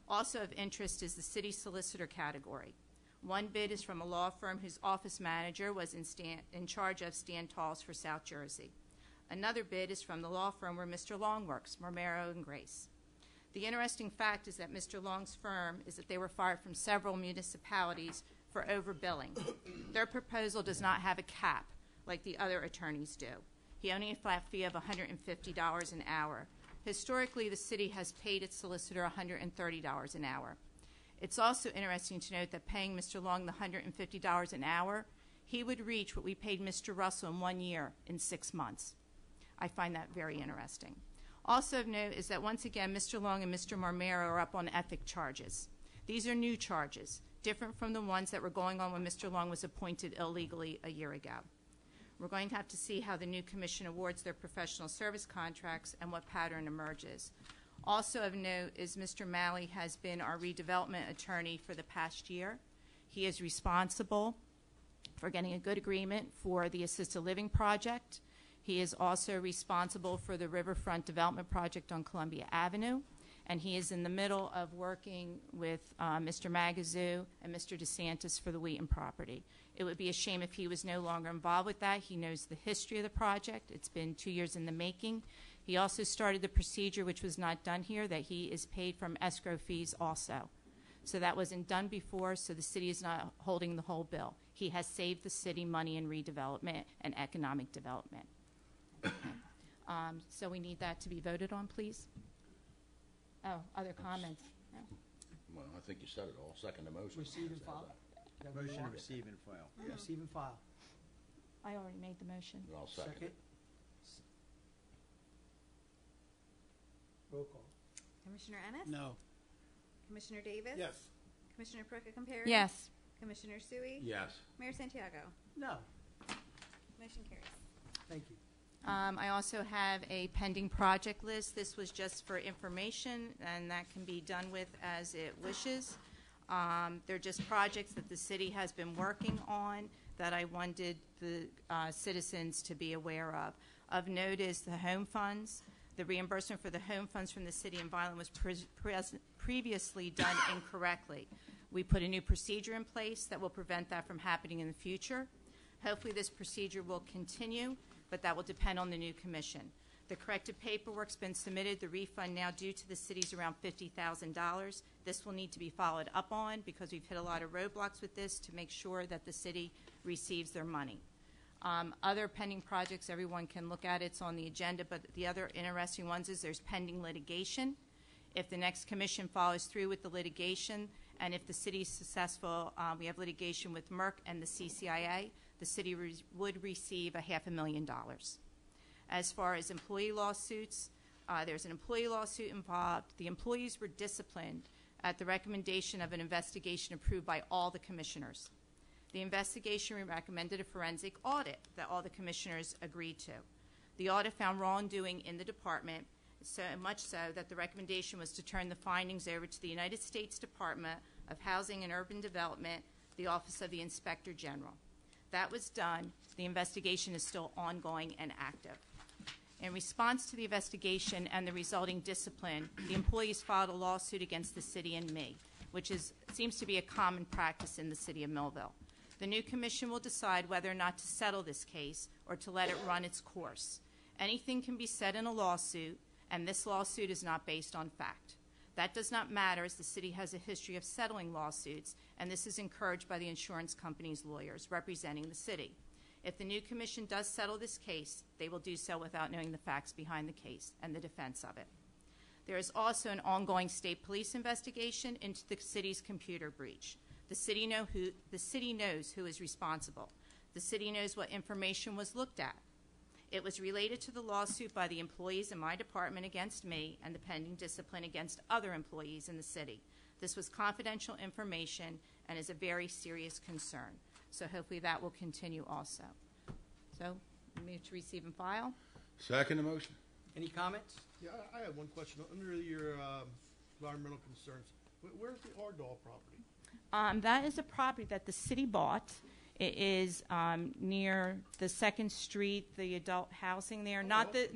Also of interest is the city solicitor category. One bid is from a law firm whose office manager was in charge of Stand Talls for South Jersey. Another bid is from the law firm where Mr. Long works, Marmero and Grace. The interesting fact is that Mr. Long's firm is that they were fired from several municipalities for overbilling. Their proposal does not have a cap like the other attorneys do. He only a flat fee of $150 an hour. Historically, the city has paid its solicitor $130 an hour. It's also interesting to note that paying Mr. Long the $150 an hour, he would reach what we paid Mr. Russell in 1 year in 6 months. I find that very interesting. Also of note is that once again, Mr. Long and Mr. Marmero are up on ethic charges. These are new charges, different from the ones that were going on when Mr. Long was appointed illegally a year ago. We're going to have to see how the new commission awards their professional service contracts and what pattern emerges. Also of note is Mr. Malley has been our redevelopment attorney for the past year. He is responsible for getting a good agreement for the assisted living project. He is also responsible for the riverfront development project on Columbia Avenue, and he is in the middle of working with Mr. Magazoo and Mr. DeSantis for the Wheaton property. It would be a shame if he was no longer involved with that. He knows the history of the project. It's been 2 years in the making. He also started the procedure, which was not done here, that he is paid from escrow fees also. So that wasn't done before, so the city is not holding the whole bill. He has saved the city money in redevelopment and economic development. So we need that to be voted on, please. Oh, other comments? No? Well, I think you said it all. Second the motion. Receive and file. Motion to receive and file. Receive and file. I already made the motion. I'll second it. Roll call. Commissioner Ennis? No. Commissioner Davis? Yes. Commissioner Perka-Compare? Yes. Commissioner Sui? Yes. Mayor Santiago? No. Motion carries. Thank you. I also have a pending project list. This was just for information, and that can be done with as it wishes. They're just projects that the city has been working on that I wanted the citizens to be aware of. Of note is the home funds. The reimbursement for the home funds from the city in Violent was previously done incorrectly. We put a new procedure in place that will prevent that from happening in the future. Hopefully this procedure will continue, but that will depend on the new commission. The corrected paperwork's been submitted. The refund now due to the city is around $50,000. This will need to be followed up on because we've hit a lot of roadblocks with this to make sure that the city receives their money. Other pending projects, everyone can look at. It's on the agenda, but the other interesting ones is there's pending litigation. If the next commission follows through with the litigation, and if the city is successful, we have litigation with Merck and the CCIA, the city would receive $500,000. As far as employee lawsuits, there's an employee lawsuit involved. The employees were disciplined at the recommendation of an investigation approved by all the commissioners. The investigation recommended a forensic audit that all the commissioners agreed to. The audit found wrongdoing in the department, so much so that the recommendation was to turn the findings over to the United States Department of Housing and Urban Development, the Office of the Inspector General. That was done. The investigation is still ongoing and active. In response to the investigation and the resulting discipline, the employees filed a lawsuit against the city and me, which seems to be a common practice in the city of Millville. The new commission will decide whether or not to settle this case or to let it run its course. Anything can be said in a lawsuit, and this lawsuit is not based on fact. That does not matter, as the city has a history of settling lawsuits, and this is encouraged by the insurance company's lawyers representing the city. If the new commission does settle this case, they will do so without knowing the facts behind the case and the defense of it. There is also an ongoing state police investigation into the city's computer breach. The city knows who is responsible. The city knows what information was looked at. It was related to the lawsuit by the employees in my department against me and the pending discipline against other employees in the city. This was confidential information and is a very serious concern. So hopefully that will continue also. So, move to receive and file. Second the motion. Any comments? Yeah, I have one question. Under your environmental concerns, where's the Ardall property? That is a property that the city bought. It is near the 2nd Street, the adult housing there, not the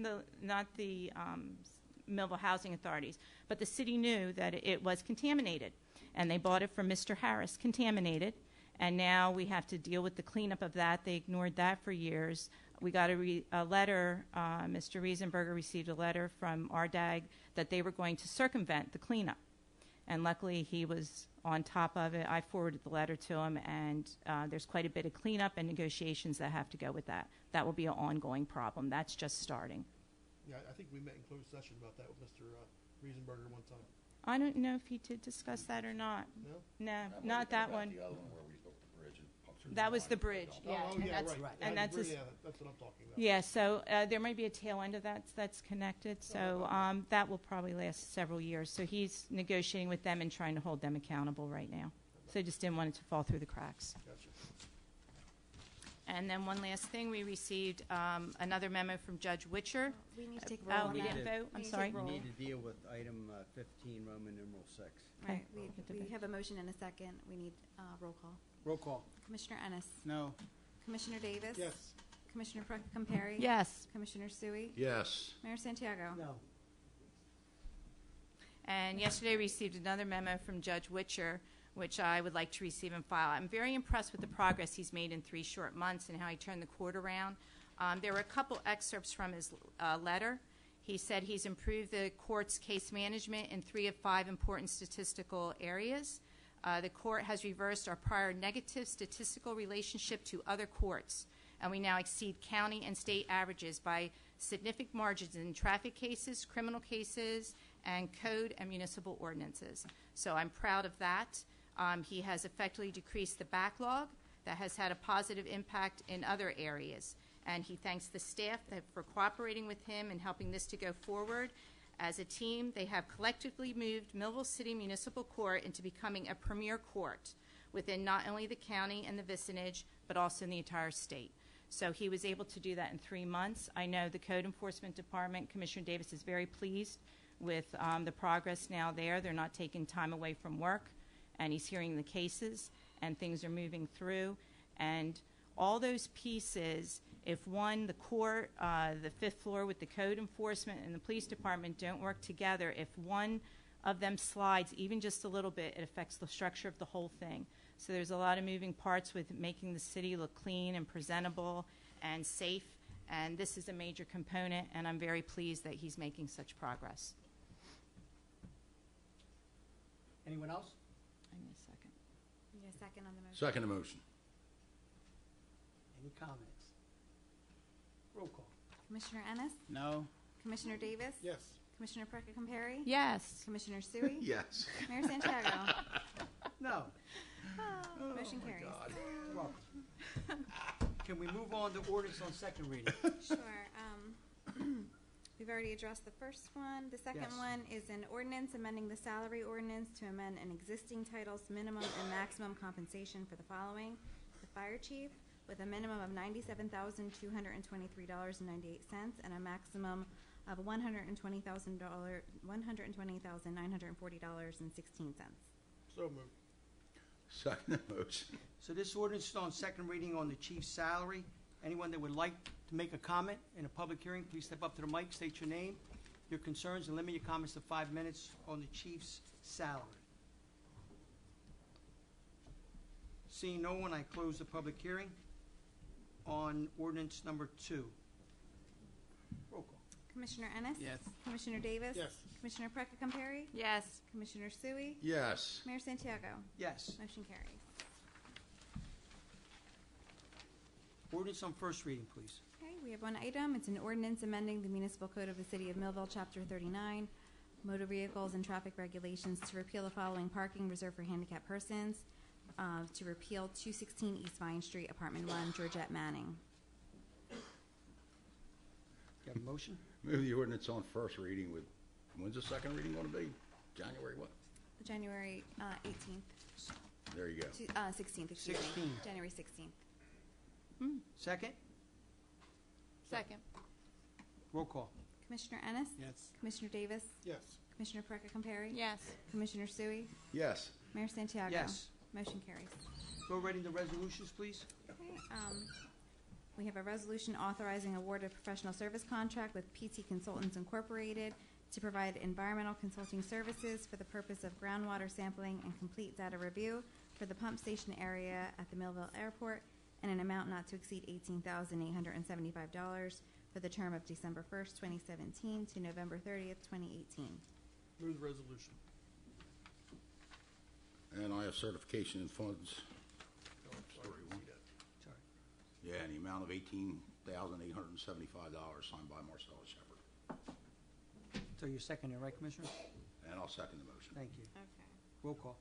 Millville Housing Authorities, but the city knew that it was contaminated, and they bought it from Mr. Harris, contaminated, and now we have to deal with the cleanup of that. They ignored that for years. We got a letter, Mr. Riesenberger received a letter from RDAG that they were going to circumvent the cleanup. And luckily, he was on top of it. I forwarded the letter to him, and there's quite a bit of cleanup and negotiations that have to go with that. That will be an ongoing problem. That's just starting. Yeah, I think we met in closed session about that with Mr. Riesenberger one time. I don't know if he did discuss that or not. No? No, not that one. The other one where we built the bridge and punctured That the was line. the bridge, yeah. Oh, and yeah, that's, right. And that's, yeah, that's what I'm talking about. yeah, so there might be a tail end of that that's connected. So that will probably last several years. So he's negotiating with them and trying to hold them accountable right now. So just didn't want it to fall through the cracks. Gotcha. And then one last thing, we received another memo from Judge Witcher. We need to take roll Oh, on we that. didn't vote? We I'm need to sorry. take You roll. need to deal with item 15, Roman numeral 6. Right, Okay. we have a motion and a second. We need roll call. Roll call. Commissioner Ennis. No. Commissioner Davis. Yes. Commissioner Compary. Yes. Commissioner Sui. Yes. Mayor Santiago. No. And yesterday received another memo from Judge Witcher, which I would like to receive and file. I'm very impressed with the progress he's made in 3 short months and how he turned the court around. There were a couple excerpts from his letter. He said he's improved the court's case management in 3 of 5 important statistical areas. The court has reversed our prior negative statistical relationship to other courts, and we now exceed county and state averages by significant margins in traffic cases, criminal cases, and code and municipal ordinances. So I'm proud of that. He has effectively decreased the backlog. That has had a positive impact in other areas. And he thanks the staff for cooperating with him and helping this to go forward. As a team, they have collectively moved Millville City Municipal Court into becoming a premier court within not only the county and the vicinage, but also in the entire state. So he was able to do that in 3 months. I know the Code Enforcement Department, Commissioner Davis, is very pleased with the progress now there. They're not taking time away from work, and he's hearing the cases, and things are moving through. And all those pieces, if one, the court, the 5th floor with the code enforcement and the police department don't work together, if one of them slides even just a little bit, it affects the structure of the whole thing. So there's a lot of moving parts with making the city look clean and presentable and safe, and this is a major component, and I'm very pleased that he's making such progress. Anyone else? I need a second. We need a second on the motion. Second the motion. Any comments? Roll call. Commissioner Ennis. No. Commissioner Davis. Yes. Commissioner Compary. Yes. Commissioner Sui. Yes. Mayor Santiago. No. Motion carries. You're welcome. Can we move on to ordinance on second reading? Sure. We've already addressed the first one. The second Yes. one is an ordinance amending the salary ordinance to amend an existing title's minimum and maximum compensation for the following. The fire chief with a minimum of $97,223.98 and a maximum of $120,940.16. So moved. Second the motion. So this ordinance is on second reading on the chief's salary. Anyone that would like to make a comment in a public hearing, please step up to the mic, state your name, your concerns, and limit your comments to 5 minutes on the chief's salary. Seeing no one, I close the public hearing on ordinance number 2. Roll call. Commissioner Ennis? Yes. Commissioner Davis? Yes. Commissioner Precca-Compary? Yes. Commissioner Sui? Yes. Mayor Santiago? Yes. Motion carries. Ordinance on first reading, please. Okay, we have one item. It's an ordinance amending the municipal code of the city of Millville, chapter 39, motor vehicles and traffic regulations to repeal the following parking reserved for handicapped persons, to repeal 216 East Vine Street, apartment 1, Georgette Manning. You have a motion? Move the ordinance on first reading with, when's the second reading going to be? January what? January 18th. There you go. 16th, excuse me. 16. January 16th. Second? Second. Roll call. Commissioner Ennis? Yes. Commissioner Davis? Yes. Commissioner Precca-Compary? Yes. Commissioner Sui? Yes. Mayor Santiago? Yes. Motion carries. Go right into resolutions, please. Okay, we have a resolution authorizing award of professional service contract with PT Consultants Incorporated to provide environmental consulting services for the purpose of groundwater sampling and complete data review for the pump station area at the Millville Airport in an amount not to exceed $18,875 for the term of December 1st, 2017 to November 30th, 2018. Move the resolution. And I have certification in funds. Story one. Sorry. Yeah, in the amount of $18,875 signed by Marcella Shepherd. So you're seconding, right, Commissioner? And I'll second the motion. Thank you. Okay. Roll call.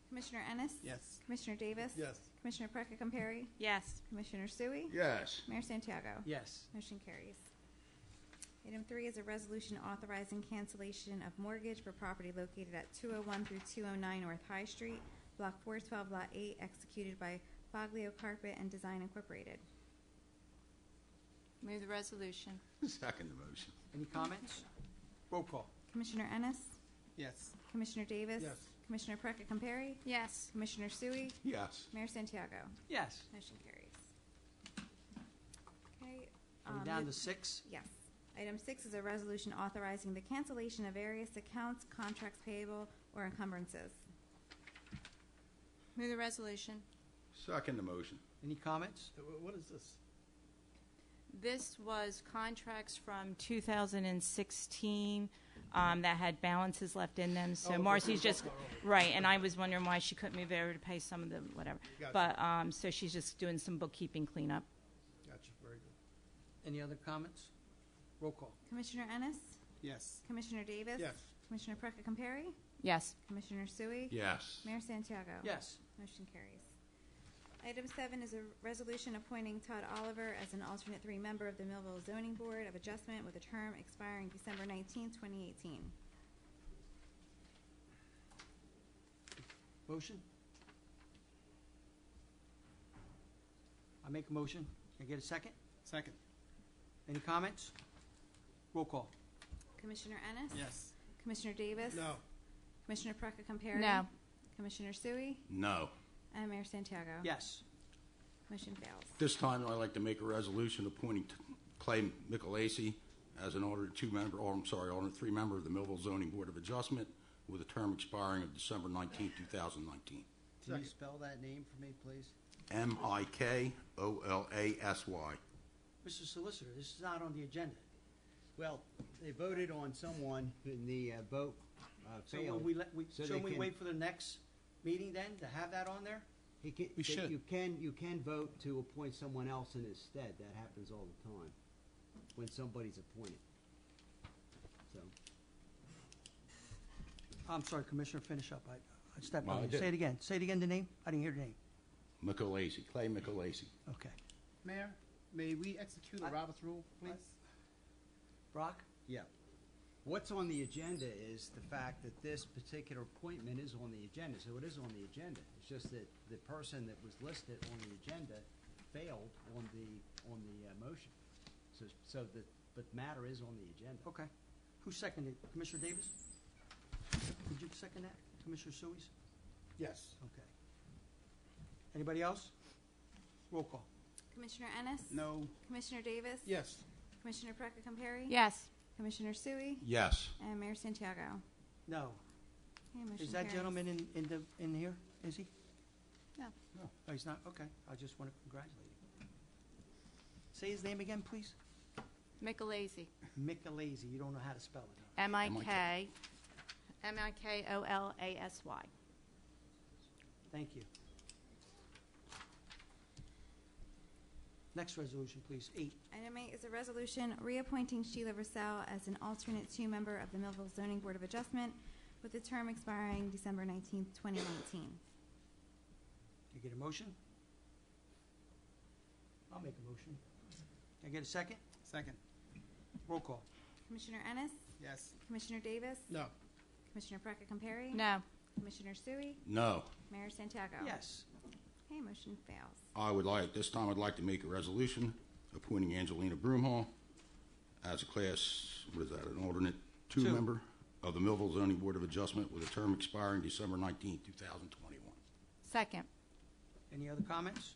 Commissioner Ennis? Yes. Commissioner Davis? Yes. Commissioner Precca-Compary? Yes. Commissioner Sui? Yes. Mayor Santiago? Yes. Motion carries. Item 3 is a resolution authorizing cancellation of mortgage for property located at 201 through 209 North High Street, Block 412, Lot 8, executed by Foglio Carpet and Design Incorporated. Move the resolution. Second the motion. Any comments? Roll call. Commissioner Ennis? Yes. Commissioner Davis? Yes. Commissioner Precca-Compary? Yes. Commissioner Sui? Yes. Mayor Santiago? Yes. Motion carries. Okay. Are we down to 6? Yes. Item 6 is a resolution authorizing the cancellation of various accounts, contracts payable, or encumbrances. Move the resolution. Second the motion. Any comments? What is this? This was contracts from 2016 that had balances left in them. So Marcy's just, right, and I was wondering why she couldn't move over to pay some of the whatever. Gotcha. But, so she's just doing some bookkeeping cleanup. Gotcha. Very good. Any other comments? Roll call. Commissioner Ennis? Yes. Commissioner Davis? Yes. Commissioner Precca-Compary? Yes. Commissioner Sui? Yes. Mayor Santiago? Yes. Motion carries. Item 7 is a resolution appointing Todd Oliver as an alternate 3 member of the Millville Zoning Board of Adjustment with a term expiring December 19, 2018. Motion? I make a motion. Can I get a second? Second. Any comments? Roll call. Commissioner Ennis? Yes. Commissioner Davis? No. Commissioner Precca-Compary? No. Commissioner Sui? No. And Mayor Santiago? Yes. Motion fails. This time, I'd like to make a resolution appointing Clay Michelacci as an alternate 3 member of the Millville Zoning Board of Adjustment with a term expiring of December 19, 2019. Can you spell that name for me, please? Mikolasy. Mr. Solicitor, this is not on the agenda. Well, they voted on someone and the vote So will failed. we, So so they we can- wait for the next meeting then to have that on there? We should. You can vote to appoint someone else in his stead. That happens all the time when somebody's appointed. So, I'm sorry, Commissioner, finish up. I stepped Well, on I you. did. Say it again. Say it again, the name? I didn't hear the name. Michelacci. Clay Michelacci. Okay. Mayor, may we execute a Robert's rule, please? Brock? yeah. What's on the agenda is the fact that this particular appointment is on the agenda, so it is on the agenda. It's just that the person that was listed on the agenda failed on the motion. So the matter is on the agenda. Okay. Who seconded? Commissioner Davis? Did you second that? Commissioner Suis? Yes. Okay. Anybody else? Roll call. Commissioner Ennis? No. Commissioner Davis? Yes. Commissioner Peca-Camperi? Yes. Commissioner Sui? Yes. And Mayor Santiago? No. Okay, motion Is that carries. gentleman in here? Is he? No. No. Oh, he's not? Okay. I just want to congratulate him. Say his name again, please. Michelazzi. Michelazzi. You don't know how to spell it, huh? Mikolasy. Thank you. Next resolution, please. 8. Item 8 is a resolution reappointing Sheila Russell as an alternate 2 member of the Millville Zoning Board of Adjustment with the term expiring December 19th, 2019. Can I get a motion? I'll make a motion. Can I get a second? Second. Roll call. Commissioner Ennis? Yes. Commissioner Davis? No. Commissioner Peca-Camperi? No. Commissioner Sui? No. Mayor Santiago? Yes. Okay, motion fails. This time I'd like to make a resolution appointing Angelina Broomhall as a class, an alternate 2 Two. member of the Millville Zoning Board of Adjustment with a term expiring December 19th, 2021. Second. Any other comments?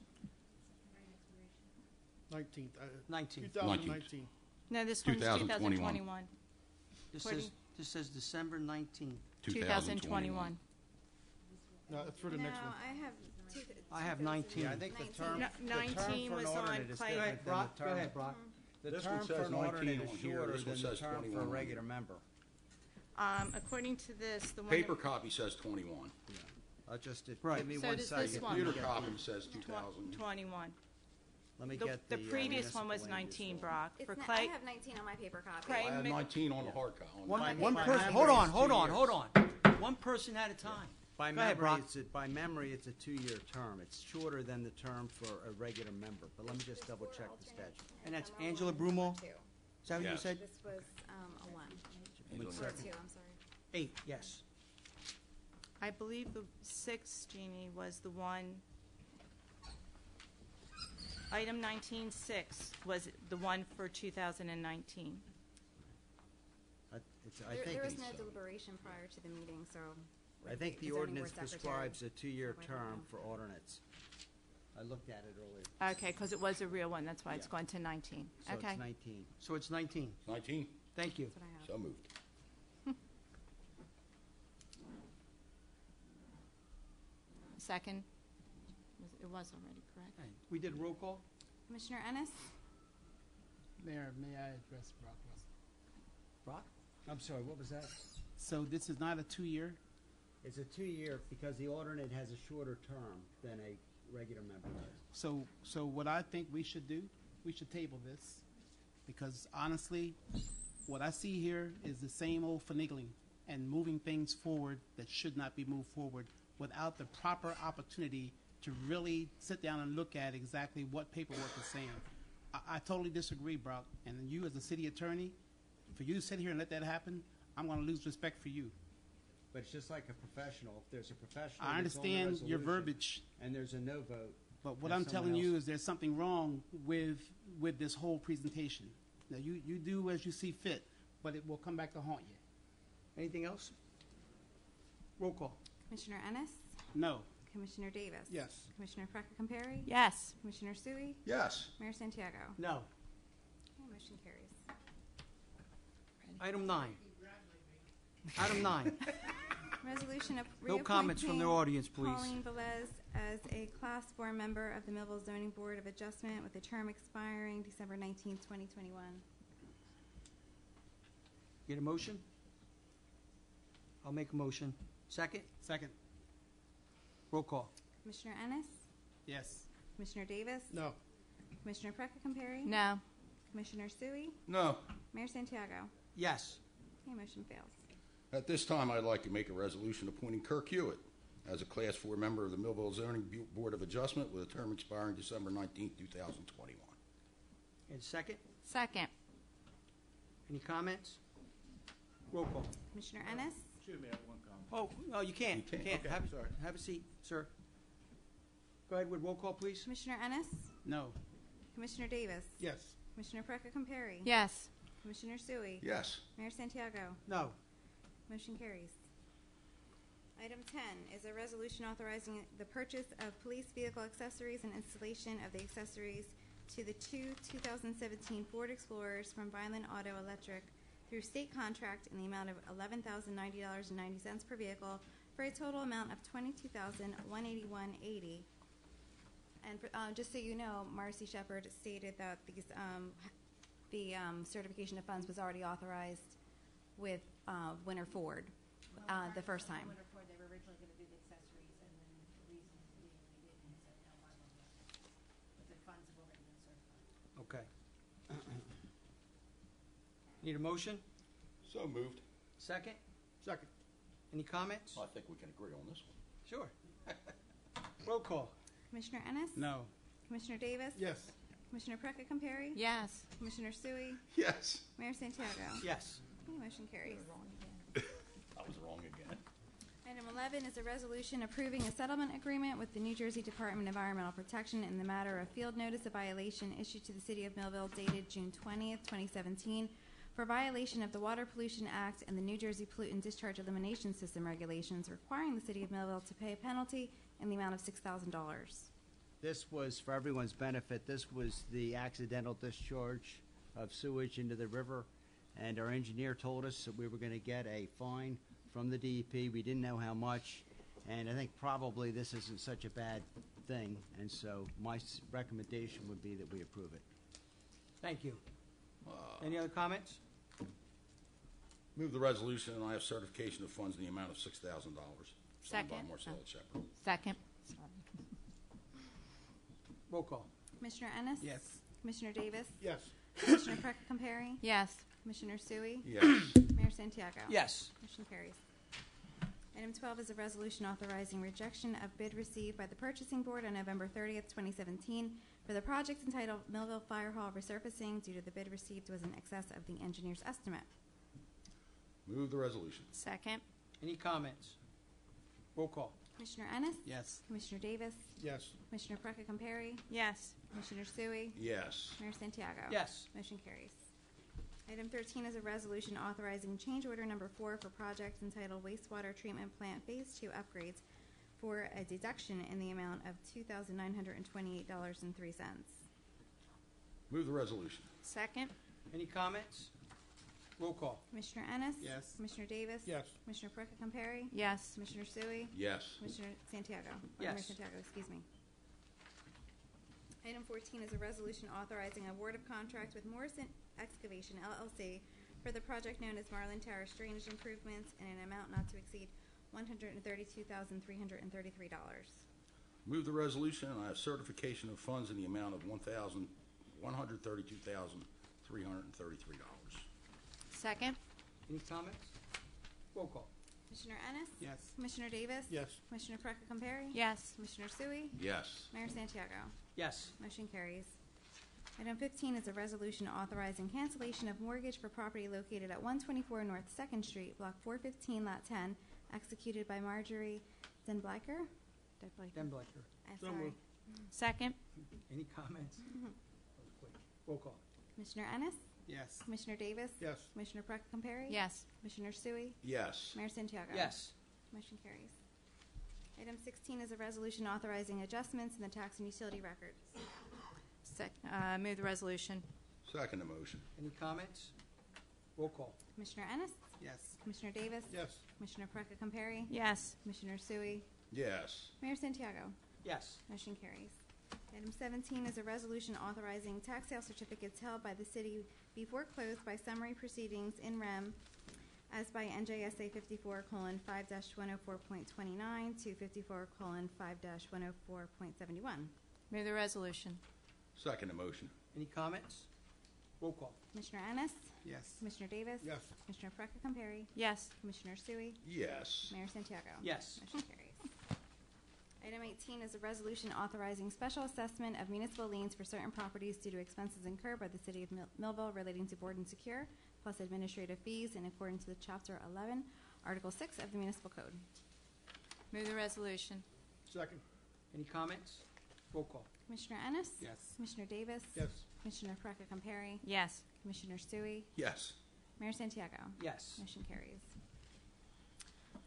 19th. 19. 2019. No, this one's 2021. 2021. This says December 19th. 2021. No, that's for the next one. I have two. I have 19. Yeah, I think the term, No, the term 19 for an was on alternate is Clay. Go different ahead, than Brock. the Go term. ahead, Brock. The This term one for says an 19 alternate on is here. shorter This one than the says term for a 21. regular member. According to this, the one. Paper copy says 21. Right. Give me So one does second. this one. Computer Let me get copy the- says 2000. 21. Let me The, get the previous one was municipal land use 19, law. Brock. It's For not, Clay, I have 19 on my paper copy. Clay I had Mc- 19 on the hard copy. One By person. memory, Hold on. it's Hold 2 on. years. Hold on. One person at a time. By Go ahead, memory, Brock. by memory, it's a 2-year term. It's shorter than the term for a regular member. But let me just double check the statute. And that's I'm on Angela one, Brumel? two. Is that what you Yes. said? This was a 1. Angela Or a Merkel. 2, I'm sorry. 8, yes. I believe the 6, Jeannie, was the one. Item 19.6 was the one for 2019. I There think, was no deliberation prior to the meeting, so. I think the zoning ordinance board secretary- prescribes a 2-year I don't term know. for alternates. I looked at it earlier. Okay, because it was a real one. That's why it's Yeah. going to 19. So Okay. it's 19. So it's 19. 19? Thank you. That's what I have. So moved. Second. It was already correct. Okay. We did roll call? Commissioner Ennis? Mayor, may I address Brock Russell? Brock? I'm sorry, what was that? So this is not a 2-year? It's a 2-year because the alternate has a shorter term than a regular member does. So what I think we should do, we should table this, because honestly, what I see here is the same old finagling and moving things forward that should not be moved forward without the proper opportunity to really sit down and look at exactly what paperwork is saying. I totally disagree, Brock, and you as a city attorney, for you to sit here and let that happen, I'm going to lose respect for you. But it's just like a professional. If there's a professional I that's on the understand your resolution verbiage, and there's a no vote, but what and I'm someone telling you else- is there's something wrong with this whole presentation. Now, you do as you see fit, but it will come back to haunt you. Anything else? Roll call. Commissioner Ennis? No. Commissioner Davis? Yes. Commissioner Peca-Camperi? Yes. Commissioner Sui? Yes. Mayor Santiago? No. Okay, motion carries. Item 9. Item 9. Resolution of No comments from the reappointing audience, please. Pauline Velez as a Class 4 member of the Millville Zoning Board of Adjustment with a term expiring December 19th, 2021. Get a motion? I'll make a motion. Second? Second. Roll call. Commissioner Ennis? Yes. Commissioner Davis? No. Commissioner Peca-Camperi? No. Commissioner Sui? No. Mayor Santiago? Yes. Okay, motion fails. At this time, I'd like to make a resolution appointing Kirk Hewitt as a Class 4 member of the Millville Zoning Board of Adjustment with a term expiring December 19th, 2021. And second? Second. Any comments? Roll call. Commissioner Ennis? Excuse me, I have one comment. Oh, no, you can't. You can't. Okay, Have, sorry. have a seat, sir. Go ahead with roll call, please. Commissioner Ennis? No. Commissioner Davis? Yes. Commissioner Peca-Camperi? Yes. Commissioner Sui? Yes. Mayor Santiago? No. Motion carries. Item 10 is a resolution authorizing the purchase of police vehicle accessories and installation of the accessories to the two 2017 Ford Explorers from Vineland Auto Electric through state contract in the amount of $11,090.90 per vehicle for a total amount of $22,181.80. And just so you know, Marcy Shepard stated that the certification of funds was already authorized with Winter Ford the first time. Winter Ford, they were originally going to do the accessories, and then the reason being they didn't, so now I will. But the funds have already been certified. Okay. Need a motion? So moved. Second? Second. Any comments? I think we can agree on this one. Sure. Roll call. Commissioner Ennis? No. Commissioner Davis? Yes. Commissioner Precca-Compare? Yes. Commissioner Sui? Yes. Mayor Santiago? Yes. Okay, motion carries. I was wrong again. Item 11 is a resolution approving a settlement agreement with the New Jersey Department of Environmental Protection in the matter of field notice of violation issued to the City of Millville dated June 20th, 2017, for violation of the Water Pollution Act and the New Jersey Pollutant Discharge Elimination System regulations, requiring the City of Millville to pay a penalty in the amount of $6,000. This was, for everyone's benefit, this was the accidental discharge of sewage into the river, and our engineer told us that we were going to get a fine from the DEP. We didn't know how much, and I think probably this isn't such a bad thing, and so my recommendation would be that we approve it. Thank you. Any other comments? Move the resolution, and I have certification of funds in the amount of $6,000. Signed by Second. Marcella Shepard. Second. Roll call. Commissioner Ennis? Yes. Commissioner Davis? Yes. Commissioner Precca-Compare? Yes. Commissioner Sui? Yes. Mayor Santiago? Yes. Motion carries. Item 12 is a resolution authorizing rejection of bid received by the Purchasing Board on November 30th, 2017 for the project entitled Millville Fire Hall Resurfacing due to the bid received was in excess of the engineer's estimate. Move the resolution. Second. Any comments? Roll call. Commissioner Ennis? Yes. Commissioner Davis? Yes. Commissioner Precca-Compare? Yes. Commissioner Sui? Yes. Mayor Santiago? Yes. Motion carries. Item 13 is a resolution authorizing change order number 4 for project entitled Wastewater Treatment Plant Phase 2 Upgrades for a deduction in the amount of $2,928.03. Move the resolution. Second. Any comments? Roll call. Commissioner Ennis? Yes. Commissioner Davis? Yes. Commissioner Precca-Compare? Yes. Commissioner Sui? Yes. Commissioner Santiago? Yes. Mayor Santiago, excuse me. Item 14 is a resolution authorizing award of contract with Morrison Excavation LLC for the project known as Marlin Terrace Drainage Improvements in an amount not to exceed $132,333. Move the resolution, and I have certification of funds in the amount of $132,333. Second. Any comments? Roll call. Commissioner Ennis? Yes. Commissioner Davis? Yes. Commissioner Precca-Compare? Yes. Commissioner Sui? Yes. Mayor Santiago? Yes. Motion carries. Item 15 is a resolution authorizing cancellation of mortgage for property located at 124 North 2nd Street, Block 415, Lot 10, executed by Marjorie Denbleicher. Denbleicher. So Sorry. moved. Second. Any comments? That was quick. Roll call. Commissioner Ennis? Yes. Commissioner Davis? Yes. Commissioner Precca-Compare? Yes. Commissioner Sui? Yes. Mayor Santiago? Yes. Motion carries. Item 16 is a resolution authorizing adjustments in the tax and utility records. Move the resolution. Second the motion. Any comments? Roll call. Commissioner Ennis? Yes. Commissioner Davis? Yes. Commissioner Precca-Compare? Yes. Commissioner Sui? Yes. Mayor Santiago? Yes. Motion carries. Item 17 is a resolution authorizing tax sale certificates held by the city before closed by summary proceedings in rem as by NJSA 54:5-104.29 to 54:5-104.71. Move the resolution. Second the motion. Any comments? Roll call. Commissioner Ennis? Yes. Commissioner Davis? Yes. Commissioner Precca-Compare? Yes. Commissioner Sui? Yes. Mayor Santiago? Yes. Motion carries. Item 18 is a resolution authorizing special assessment of municipal liens for certain properties due to expenses incurred by the City of Millville relating to board and secure, plus administrative fees in accordance with Chapter 11, Article 6 of the Municipal Code. Move the resolution. Second. Any comments? Roll call. Commissioner Ennis? Yes. Commissioner Davis? Yes. Commissioner Precca-Compare? Yes. Commissioner Sui? Yes. Mayor Santiago? Yes. Motion carries.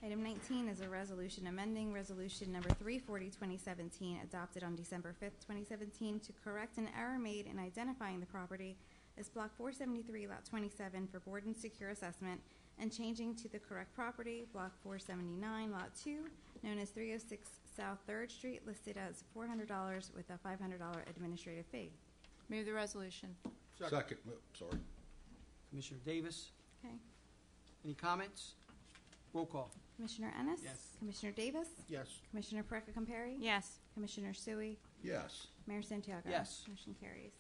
Item 19 is a resolution amending Resolution Number 340, 2017, adopted on December 5th, 2017, to correct an error made in identifying the property as Block 473, Lot 27, for board and secure assessment, and changing to the correct property, Block 479, Lot 2, known as 306 South 3rd Street, listed as $400 with a $500 administrative fee. Move the resolution. Second. Oh, sorry. Commissioner Davis. Okay. Any comments? Roll call. Commissioner Ennis? Yes. Commissioner Davis? Yes. Commissioner Perecca-Compare? Yes. Commissioner Sui? Yes. Mayor Santiago? Yes. Motion carries.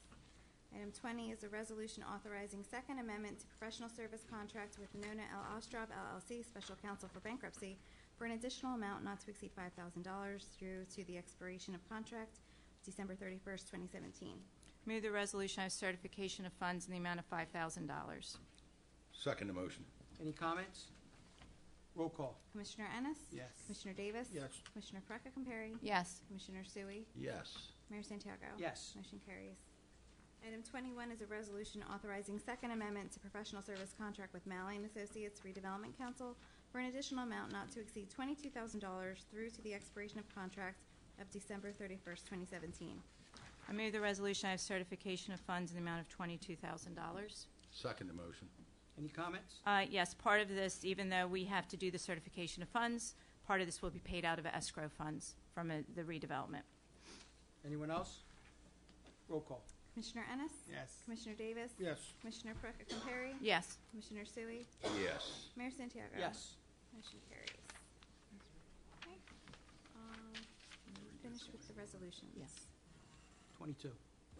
Item 20 is a resolution authorizing Second Amendment to professional service contract with Nona L. Ostrov LLC, Special Counsel for Bankruptcy, for an additional amount not to exceed $5,000 through to the expiration of contract December 31st, 2017. Move the resolution of certification of funds in the amount of $5,000. Second the motion. Any comments? Roll call. Commissioner Ennis? Yes. Commissioner Davis? Yes. Commissioner Perecca-Compare? Yes. Commissioner Sui? Yes. Mayor Santiago? Yes. Motion carries. Item 21 is a resolution authorizing Second Amendment to professional service contract with Malley and Associates Redevelopment Council for an additional amount not to exceed $22,000 through to the expiration of contract of December 31st, 2017. I move the resolution of certification of funds in the amount of $22,000. Second the motion. Any comments? Yes, part of this, even though we have to do the certification of funds, part of this will be paid out of escrow funds from the redevelopment. Anyone else? Roll call. Commissioner Ennis? Yes. Commissioner Davis? Yes. Commissioner Perecca-Compare? Yes. Commissioner Sui? Yes. Mayor Santiago? Yes. Motion carries. Okay. Finished with the resolutions. Yes. 22.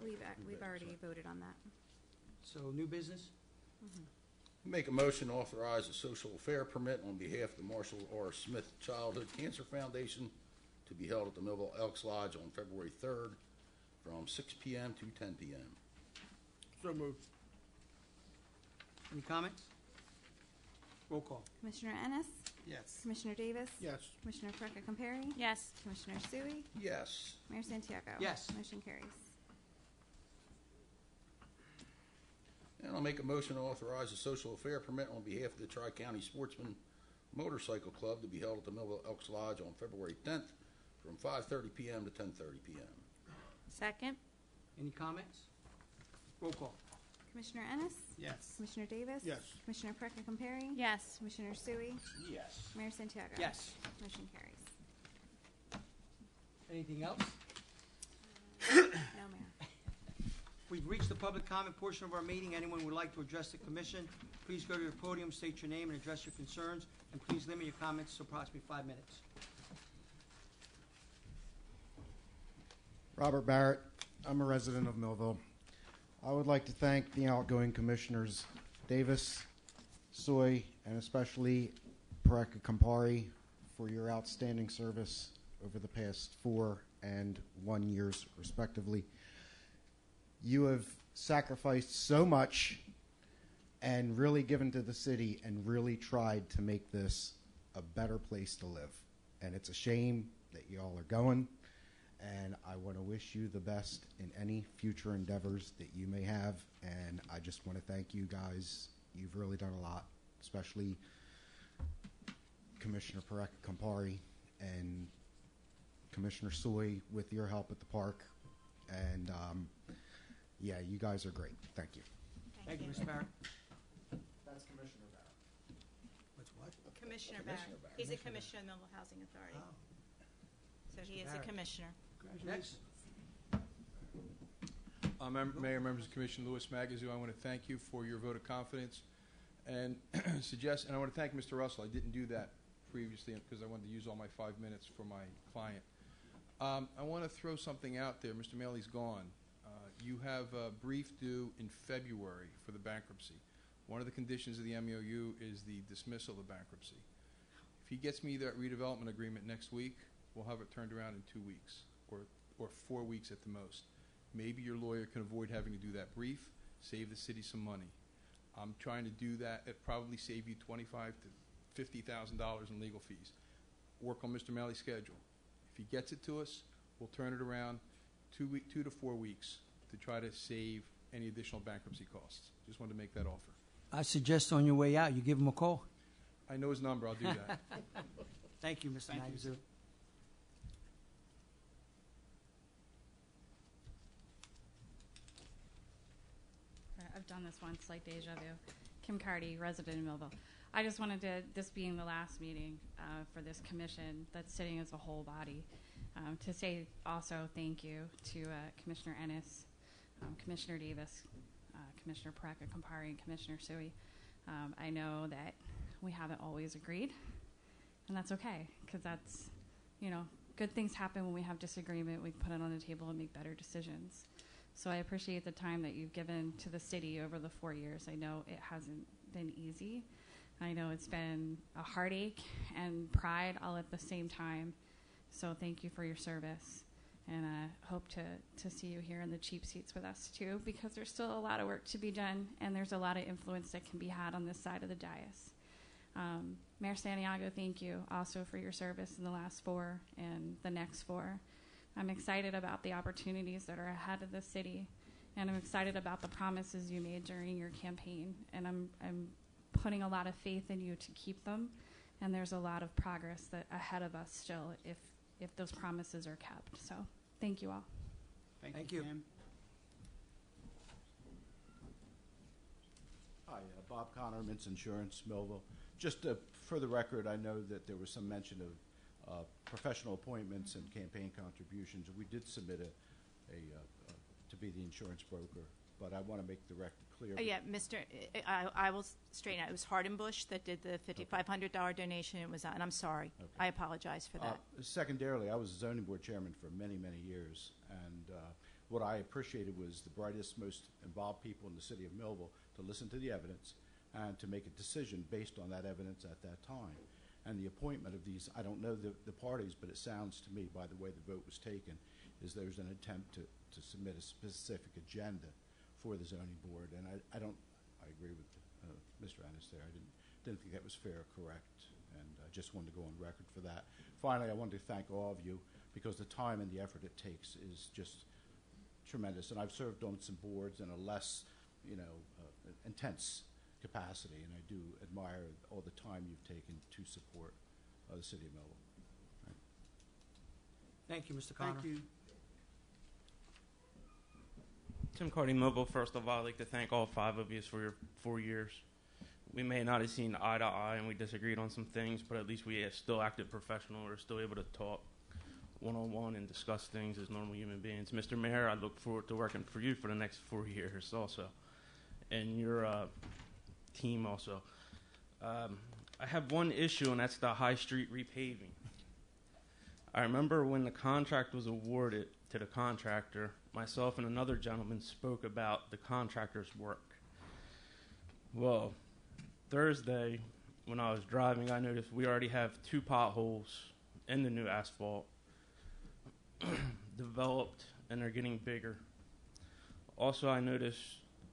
We've already voted on that. So new business? Make a motion to authorize a social affair permit on behalf of the Marshall R. Smith Childhood Cancer Foundation to be held at the Millville Elks Lodge on February 3rd from 6 p.m. to 10 p.m. So moved. Any comments? Roll call. Commissioner Ennis? Yes. Commissioner Davis? Yes. Commissioner Perecca-Compare? Yes. Commissioner Sui? Yes. Mayor Santiago? Yes. Motion carries. And I'll make a motion to authorize a social affair permit on behalf of the Tri-County Sportsman Motorcycle Club to be held at the Millville Elks Lodge on February 10th from 5:30 p.m. to 10:30 p.m. Second? Any comments? Roll call. Commissioner Ennis? Yes. Commissioner Davis? Yes. Commissioner Perecca-Compare? Yes. Commissioner Sui? Yes. Mayor Santiago? Yes. Motion carries. Anything else? No, Mayor. We've reached the public comment portion of our meeting. Anyone who would like to address the commission, please go to the podium, state your name, and address your concerns, and please limit your comments to approximately 5 minutes. Robert Barrett. I'm a resident of Millville. I would like to thank the outgoing commissioners Davis, Soy, and especially Perecca-Compare for your outstanding service over the past 4 and 1 years, respectively. You have sacrificed so much and really given to the city and really tried to make this a better place to live. And it's a shame that you all are going. And I want to wish you the best in any future endeavors that you may have. And I just want to thank you guys. You've really done a lot, especially Commissioner Perecca-Compare and Commissioner Soy with your help at the park. And yeah, you guys are great. Thank you. Thank you, Mr. Barrett. That's Commissioner Barrett. What's what? Commissioner Commissioner Barrett. Barrett. He's a commissioner of the Millville Housing Authority. Oh. So he Mr. is a Barrett. commissioner. Next. Mayor, members of the Commission, Louis Magazoo, I want to thank you for your vote of confidence and and I want to thank Mr. Russell. I didn't do that previously because I wanted to use all my 5 minutes for my client. I want to throw something out there. Mr. Maley's gone. You have a brief due in February for the bankruptcy. One of the conditions of the MOU is the dismissal of bankruptcy. If he gets me that redevelopment agreement next week, we'll have it turned around in 2 weeks or 4 weeks at the most. Maybe your lawyer can avoid having to do that brief, save the city some money. I'm trying to do that. It probably save you $25,000 to $50,000 in legal fees. Work on Mr. Maley's schedule. If he gets it to us, we'll turn it around 2 to 4 weeks to try to save any additional bankruptcy costs. Just wanted to make that offer. I suggest on your way out, you give him a call. I know his number. I'll do that. Thank you, Mr. Thank you. Magazu. I've done this once, like deja vu. Kim Cardy, resident in Millville. I just wanted to, this being the last meeting for this commission that's sitting as a whole body, to say also thank you to Commissioner Ennis, Commissioner Davis, Commissioner Paraka-Campari, and Commissioner Sui. I know that we haven't always agreed, and that's okay, because that's, you know, good things happen when we have disagreement. We put it on the table and make better decisions. So I appreciate the time that you've given to the city over the 4 years. I know it hasn't been easy. I know it's been a heartache and pride all at the same time. So thank you for your service. And I hope to see you here in the cheap seats with us too, because there's still a lot of work to be done, and there's a lot of influence that can be had on this side of the dais. Mayor Santiago, thank you also for your service in the last 4 and the next 4. I'm excited about the opportunities that are ahead of the city, and I'm excited about the promises you made during your campaign, and I'm putting a lot of faith in you to keep them, and there's a lot of progress that ahead of us still if those promises are kept. So thank you all. Thank you. Kim. Hi, Bob Connor, Mintz Insurance, Millville. Just for the record, I know that there was some mention of professional appointments and campaign contributions. We did submit to be the insurance broker, but I want to make the record clear. Yeah, I will straighten out. It was Hardenbush that did the $5,500 donation. It was, and I'm sorry. Okay. I apologize for that. Secondarily, I was zoning board chairman for many, many years, and what I appreciated was the brightest, most involved people in the city of Millville to listen to the evidence and to make a decision based on that evidence at that time. And the appointment of these, I don't know the parties, but it sounds to me, by the way the vote was taken, is there's an attempt to submit a specific agenda for the zoning board. And I agree with Mr. Ennis there. I didn't think that was fair or correct, and I just wanted to go on record for that. Finally, I wanted to thank all of you, because the time and the effort it takes is just tremendous. And I've served on some boards in a less, intense capacity, and I do admire all the time you've taken to support the city of Millville. Right. Thank you, Mr. Connor. Thank you. Tim Cardy, Millville. First of all, I'd like to thank all 5 of you for your 4 years. We may not have seen eye to eye and we disagreed on some things, but at least we have still acted professional. We're still able to talk one-on-one and discuss things as normal human beings. Mr. Mayor, I look forward to working for you for the next 4 years also, and your team also. I have one issue, and that's the High Street repaving. I remember when the contract was awarded to the contractor, myself and another gentleman spoke about the contractor's work. Well, Thursday, when I was driving, I noticed we already have 2 potholes in the new asphalt developed, and they're getting bigger. Also, I noticed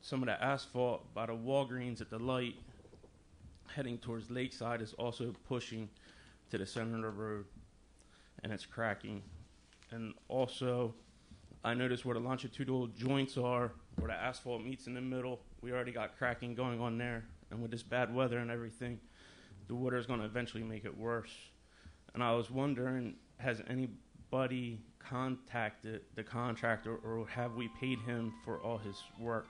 some of the asphalt by the Walgreens at the light heading towards Lakeside is also pushing to the center of the road, and it's cracking. And also, I noticed where the longitudinal joints are, where the asphalt meets in the middle, we already got cracking going on there. And with this bad weather and everything, the water is going to eventually make it worse. And I was wondering, has anybody contacted the contractor, or have we paid him for all his work?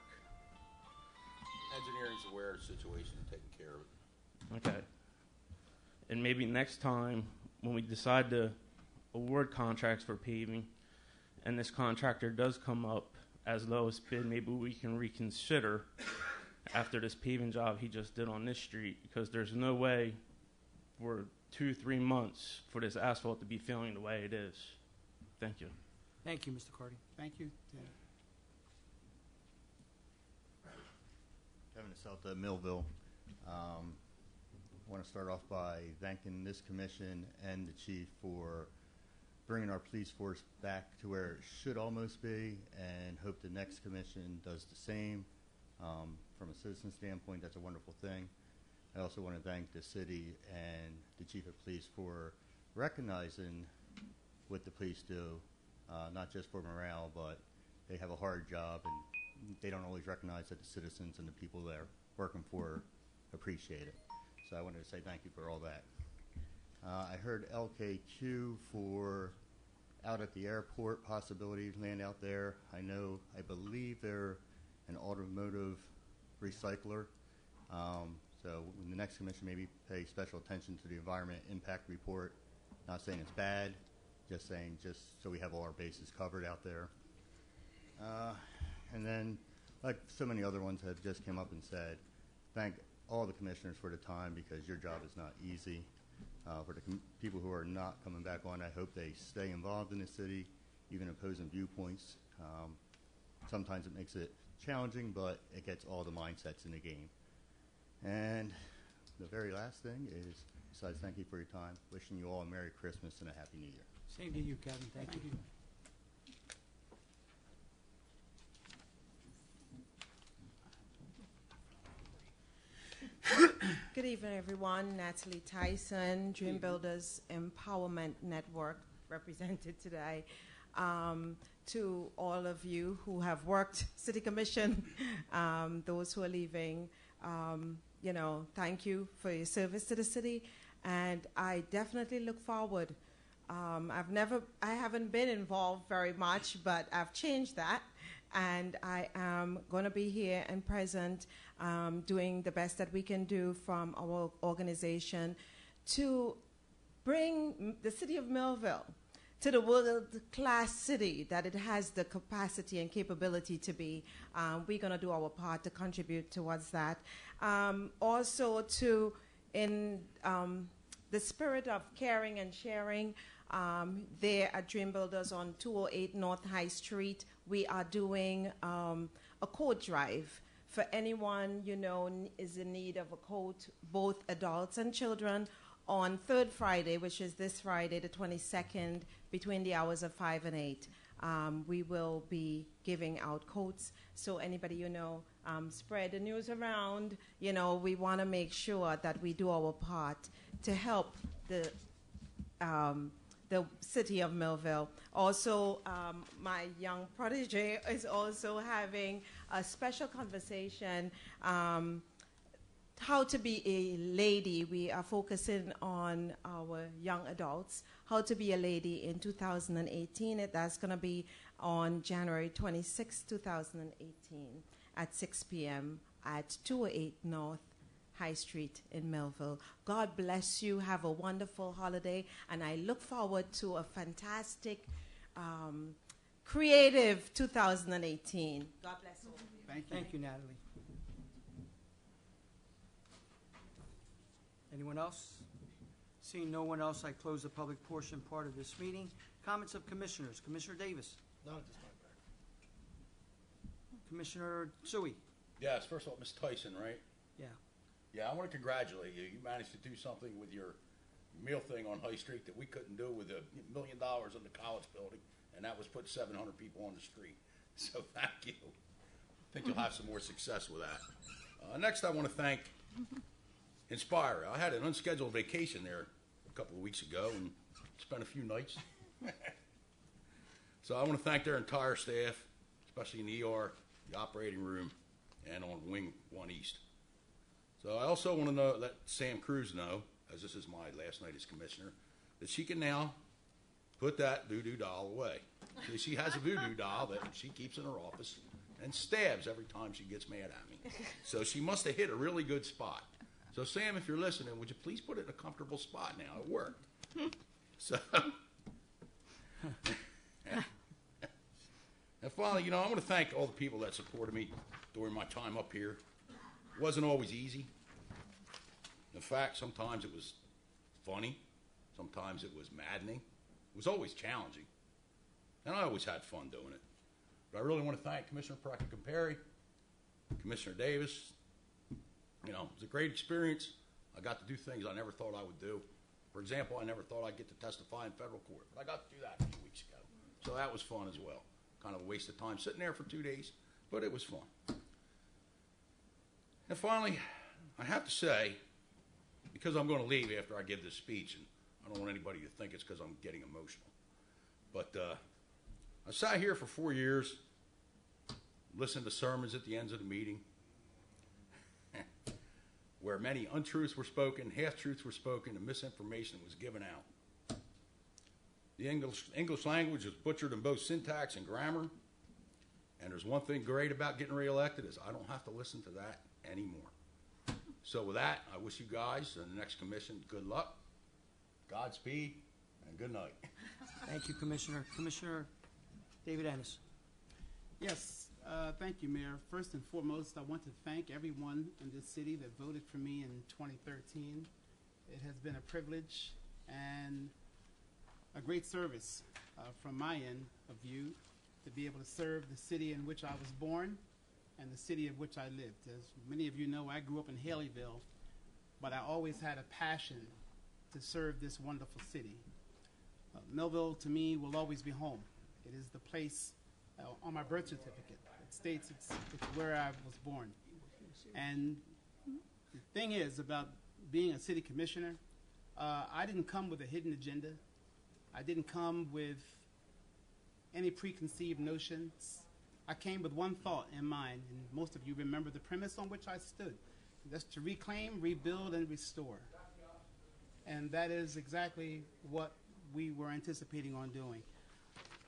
Engineering's aware of the situation and taking care of it. Okay. And maybe next time when we decide to award contracts for paving and this contractor does come up as lowest bid, maybe we can reconsider after this paving job he just did on this street, because there's no way for 2-3 months for this asphalt to be feeling the way it is. Thank you. Thank you, Mr. Cardy. Thank you. Kevin Celta, Millville. I want to start off by thanking this commission and the chief for bringing our police force back to where it should almost be, and hope the next commission does the same. From a citizen standpoint, that's a wonderful thing. I also want to thank the city and the chief of police for recognizing what the police do, not just for morale, but they have a hard job, and they don't always recognize that the citizens and the people they're working for appreciate it. So I wanted to say thank you for all that. I heard LKQ for out at the airport, possibility land out there. I believe they're an automotive recycler. So in the next commission, maybe pay special attention to the environment impact report. Not saying it's bad, just saying just so we have all our bases covered out there. And then, like so many other ones have just come up and said, thank all the commissioners for the time, because your job is not easy. For the people who are not coming back on, I hope they stay involved in the city, even opposing viewpoints. Sometimes it makes it challenging, but it gets all the mindsets in the game. And the very last thing is, besides thank you for your time, wishing you all a Merry Christmas and a Happy New Year. Same to you, Kevin. Thank you. Good evening, everyone. Natalie Tyson, Dream Builders Empowerment Network, represented today. To all of you who have worked City Commission, those who are leaving, thank you for your service to the city, and I definitely look forward. I haven't been involved very much, but I've changed that. And I am going to be here and present, doing the best that we can do from our organization to bring the city of Millville to the world-class city that it has the capacity and capability to be. We're going to do our part to contribute towards that. Also, in the spirit of caring and sharing, there at Dream Builders on 208 North High Street, we are doing a coat drive for anyone is in need of a coat, both adults and children, on third Friday, which is this Friday, the 22nd, between the hours of 5 and 8. We will be giving out coats. So anybody spread the news around. We want to make sure that we do our part to help the city of Millville. Also, my young protege is also having a special conversation, how to be a lady. We are focusing on our young adults, how to be a lady in 2018. That's going to be on January 26, 2018 at 6 p.m. at 208 North High Street in Millville. God bless you. Have a wonderful holiday, and I look forward to a fantastic, creative 2018. God bless all of you. Thank you, Natalie. Anyone else? Seeing no one else, I close the public portion part of this meeting. Comments of commissioners. Commissioner Davis. Not at this time, Mayor. Commissioner Tsui. Yes, first of all, Ms. Tyson, right? Yeah. Yeah, I want to congratulate you. You managed to do something with your meal thing on High Street that we couldn't do with $1 million in the college building, and that was put 700 people on the street. So thank you. I think you'll have some more success with that. Next, I want to thank Inspire. I had an unscheduled vacation there a couple of weeks ago and spent a few nights. So I want to thank their entire staff, especially in the ER, the operating room, and on Wing 1 East. So I also want to let Sam Cruz know, as this is my last night as commissioner, that she can now put that voodoo doll away. She has a voodoo doll that she keeps in her office and stabs every time she gets mad at me. So she must have hit a really good spot. So Sam, if you're listening, would you please put it in a comfortable spot now? It worked. So, and finally, I want to thank all the people that supported me during my time up here. It wasn't always easy. In fact, sometimes it was funny. Sometimes it was maddening. It was always challenging. And I always had fun doing it. But I really want to thank Commissioner Perry, Commissioner Davis. It was a great experience. I got to do things I never thought I would do. For example, I never thought I'd get to testify in federal court. But I got to do that a few weeks ago. So that was fun as well. Kind of a waste of time sitting there for 2 days, but it was fun. And finally, I have to say, because I'm going to leave after I give this speech, and I don't want anybody to think it's because I'm getting emotional, but I sat here for 4 years, listened to sermons at the ends of the meeting, where many untruths were spoken, half-truths were spoken, and misinformation was given out. The English language is butchered in both syntax and grammar, and there's one thing great about getting reelected is I don't have to listen to that anymore. So with that, I wish you guys and the next commission good luck, Godspeed, and good night. Thank you, Commissioner. Commissioner David Ennis. Yes, thank you, Mayor. First and foremost, I want to thank everyone in this city that voted for me in 2013. It has been a privilege and a great service from my end of view to be able to serve the city in which I was born and the city of which I lived. As many of you know, I grew up in Haleyville, but I always had a passion to serve this wonderful city. Millville, to me, will always be home. It is the place on my birth certificate. It states it's where I was born. And the thing is about being a city commissioner, I didn't come with a hidden agenda. I didn't come with any preconceived notions. I came with one thought in mind, and most of you remember the premise on which I stood. That's to reclaim, rebuild, and restore. And that is exactly what we were anticipating on doing.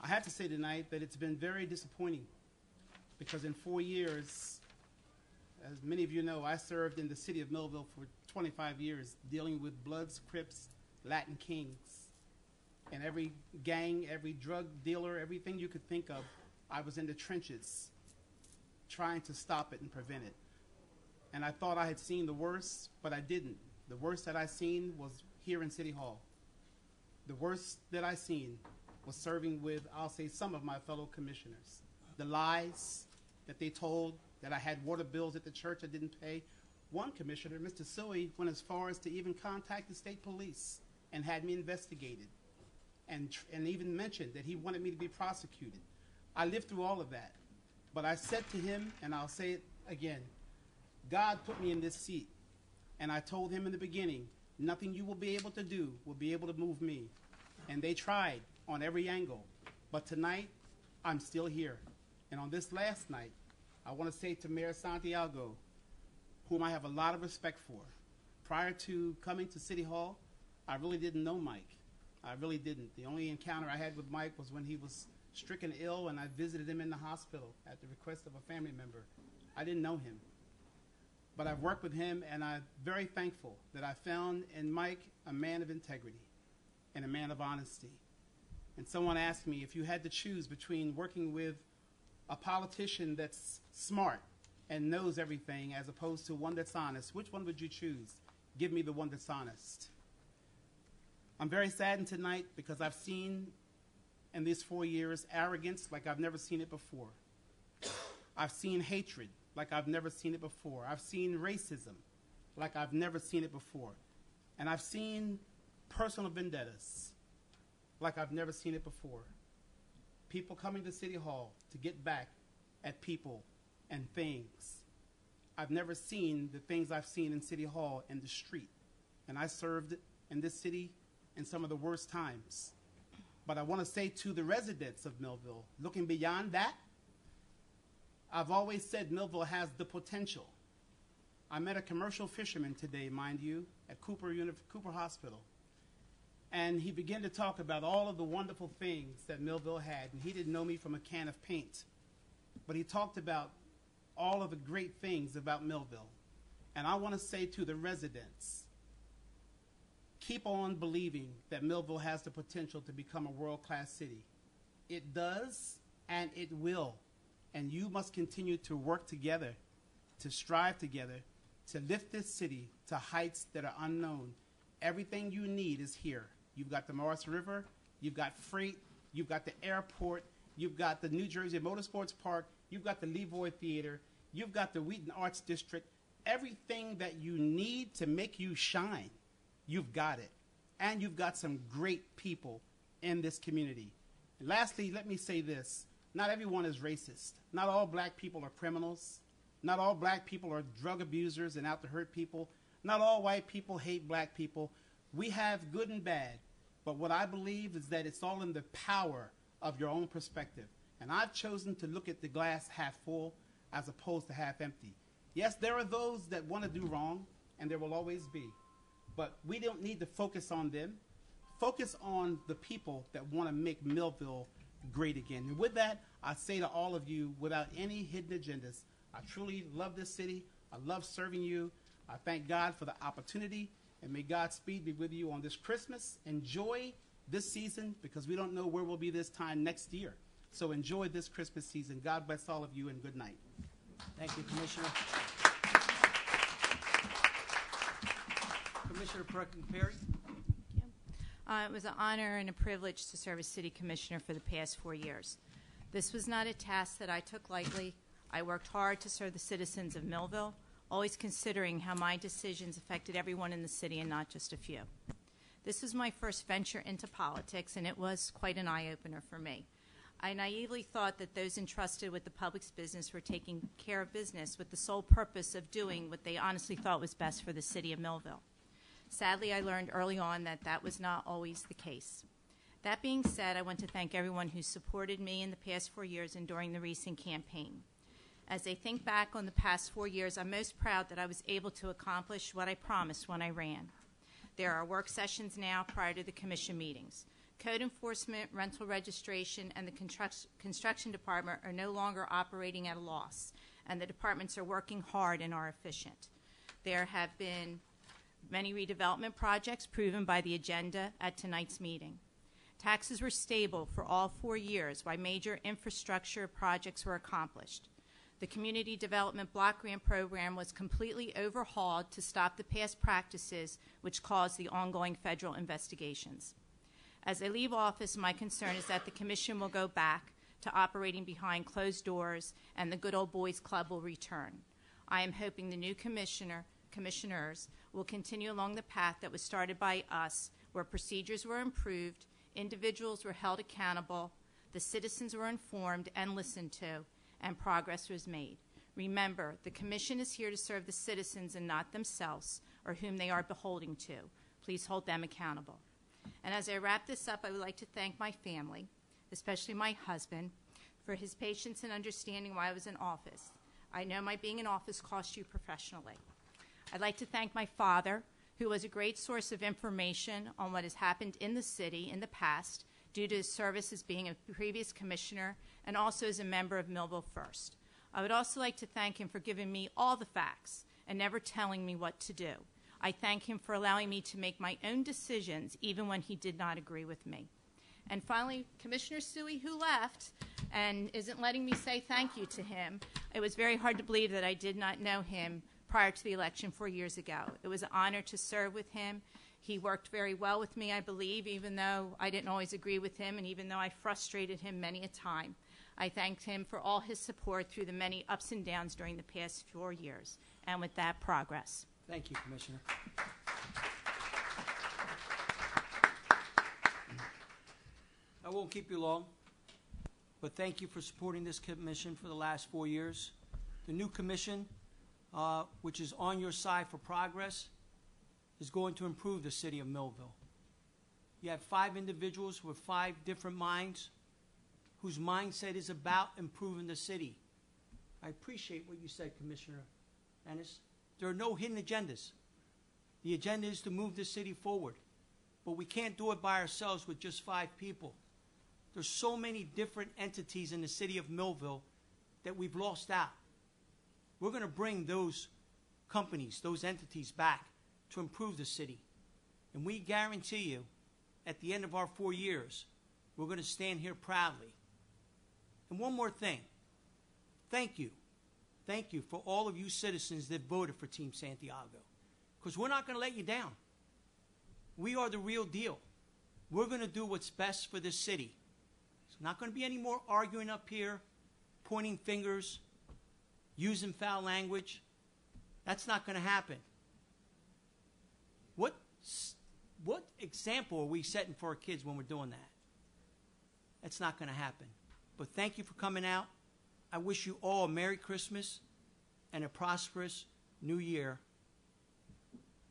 I have to say tonight that it's been very disappointing because in 4 years, as many of you know, I served in the city of Millville for 25 years dealing with Bloods, Crips, Latin Kings, and every gang, every drug dealer, everything you could think of, I was in the trenches trying to stop it and prevent it. And I thought I had seen the worst, but I didn't. The worst that I seen was here in City Hall. The worst that I seen was serving with, I'll say, some of my fellow commissioners. The lies that they told, that I had water bills at the church I didn't pay. One commissioner, Mr. Suey, went as far as to even contact the state police and had me investigated and even mentioned that he wanted me to be prosecuted. I lived through all of that. But I said to him, and I'll say it again, God put me in this seat. And I told him in the beginning, nothing you will be able to do will be able to move me. And they tried on every angle. But tonight, I'm still here. And on this last night, I want to say to Mayor Santiago, whom I have a lot of respect for, prior to coming to City Hall, I really didn't know Mike. I really didn't. The only encounter I had with Mike was when he was stricken ill and I visited him in the hospital at the request of a family member. I didn't know him. But I've worked with him, and I'm very thankful that I found in Mike a man of integrity and a man of honesty. And someone asked me if you had to choose between working with a politician that's smart and knows everything as opposed to one that's honest, which one would you choose? Give me the one that's honest. I'm very saddened tonight because I've seen in these 4 years arrogance like I've never seen it before. I've seen hatred like I've never seen it before. I've seen racism like I've never seen it before. And I've seen personal vendettas like I've never seen it before. People coming to City Hall to get back at people and things. I've never seen the things I've seen in City Hall and the street. And I served in this city in some of the worst times. But I want to say to the residents of Millville, looking beyond that, I've always said Millville has the potential. I met a commercial fisherman today, mind you, at Cooper Hospital. And he began to talk about all of the wonderful things that Millville had. And he didn't know me from a can of paint. But he talked about all of the great things about Millville. And I want to say to the residents, keep on believing that Millville has the potential to become a world-class city. It does, and it will. And you must continue to work together, to strive together, to lift this city to heights that are unknown. Everything you need is here. You've got the Morris River, you've got freight, you've got the airport, you've got the New Jersey Motorsports Park, you've got the Levoy Theater, you've got the Wheaton Arts District. Everything that you need to make you shine, you've got it. And you've got some great people in this community. And lastly, let me say this. Not everyone is racist. Not all black people are criminals. Not all black people are drug abusers and out to hurt people. Not all white people hate black people. We have good and bad. But what I believe is that it's all in the power of your own perspective. And I've chosen to look at the glass half full as opposed to half empty. Yes, there are those that want to do wrong. and there will always be. But we don't need to focus on them. Focus on the people that want to make Millville great again. And with that, I say to all of you, without any hidden agendas, I truly love this city. I love serving you. I thank God for the opportunity, and may Godspeed be with you on this Christmas. Enjoy this season, because we don't know where we'll be this time next year. So enjoy this Christmas season. God bless all of you, and good night. Thank you, Commissioner. Commissioner Perkin-Perry. It was an honor and a privilege to serve as City Commissioner for the past 4 years. This was not a task that I took lightly. I worked hard to serve the citizens of Millville, always considering how my decisions affected everyone in the city and not just a few. This was my first venture into politics, and it was quite an eye-opener for me. I naively thought that those entrusted with the public's business were taking care of business with the sole purpose of doing what they honestly thought was best for the city of Millville. Sadly, I learned early on that that was not always the case. That being said, I want to thank everyone who supported me in the past 4 years and during the recent campaign. As I think back on the past 4 years, I'm most proud that I was able to accomplish what I promised when I ran. There are work sessions now prior to the commission meetings. Code enforcement, rental registration, and the construction department are no longer operating at a loss, and the departments are working hard and are efficient. There have been many redevelopment projects proven by the agenda at tonight's meeting. Taxes were stable for all 4 years while major infrastructure projects were accomplished. The Community Development Block Grant Program was completely overhauled to stop the past practices which caused the ongoing federal investigations. As I leave office, my concern is that the Commission will go back to operating behind closed doors and the good old boys club will return. I am hoping the new commissioners will continue along the path that was started by us, where procedures were improved, individuals were held accountable, the citizens were informed and listened to, and progress was made. Remember, the Commission is here to serve the citizens and not themselves or whom they are beholden to. Please hold them accountable. And as I wrap this up, I would like to thank my family, especially my husband, for his patience and understanding while I was in office. I know my being in office cost you professionally. I'd like to thank my father, who was a great source of information on what has happened in the city in the past due to his service as being a previous commissioner and also as a member of Millville First. I would also like to thank him for giving me all the facts and never telling me what to do. I thank him for allowing me to make my own decisions even when he did not agree with me. And finally, Commissioner Suey, who left and isn't letting me say thank you to him. It was very hard to believe that I did not know him prior to the election 4 years ago. It was an honor to serve with him. He worked very well with me, I believe, even though I didn't always agree with him and even though I frustrated him many a time. I thanked him for all his support through the many ups and downs during the past 4 years. And with that, progress. Thank you, Commissioner. I won't keep you long, but thank you for supporting this commission for the last 4 years. The new commission, which is on your side for progress, is going to improve the city of Millville. You have 5 individuals with 5 different minds whose mindset is about improving the city. I appreciate what you said, Commissioner Ennis. There are no hidden agendas. The agenda is to move the city forward. But we can't do it by ourselves with just 5 people. There's so many different entities in the city of Millville that we've lost out. We're going to bring those companies, those entities back to improve the city. And we guarantee you, at the end of our 4 years, we're going to stand here proudly. And one more thing. Thank you. Thank you for all of you citizens that voted for Team Santiago. Because we're not going to let you down. We are the real deal. We're going to do what's best for this city. There's not going to be any more arguing up here, pointing fingers, using foul language. That's not going to happen. What example are we setting for our kids when we're doing that? That's not going to happen. But thank you for coming out. I wish you all a Merry Christmas and a prosperous New Year.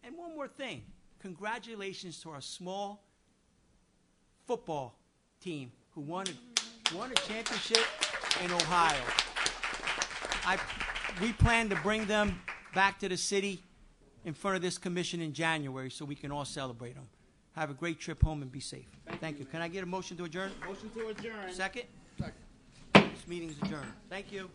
And one more thing. Congratulations to our small football team who won a championship in Ohio. We plan to bring them back to the city in front of this commission in January so we can all celebrate them. Have a great trip home and be safe. Thank you. Can I get a motion to adjourn? Motion to adjourn. Second? Second. This meeting is adjourned. Thank you.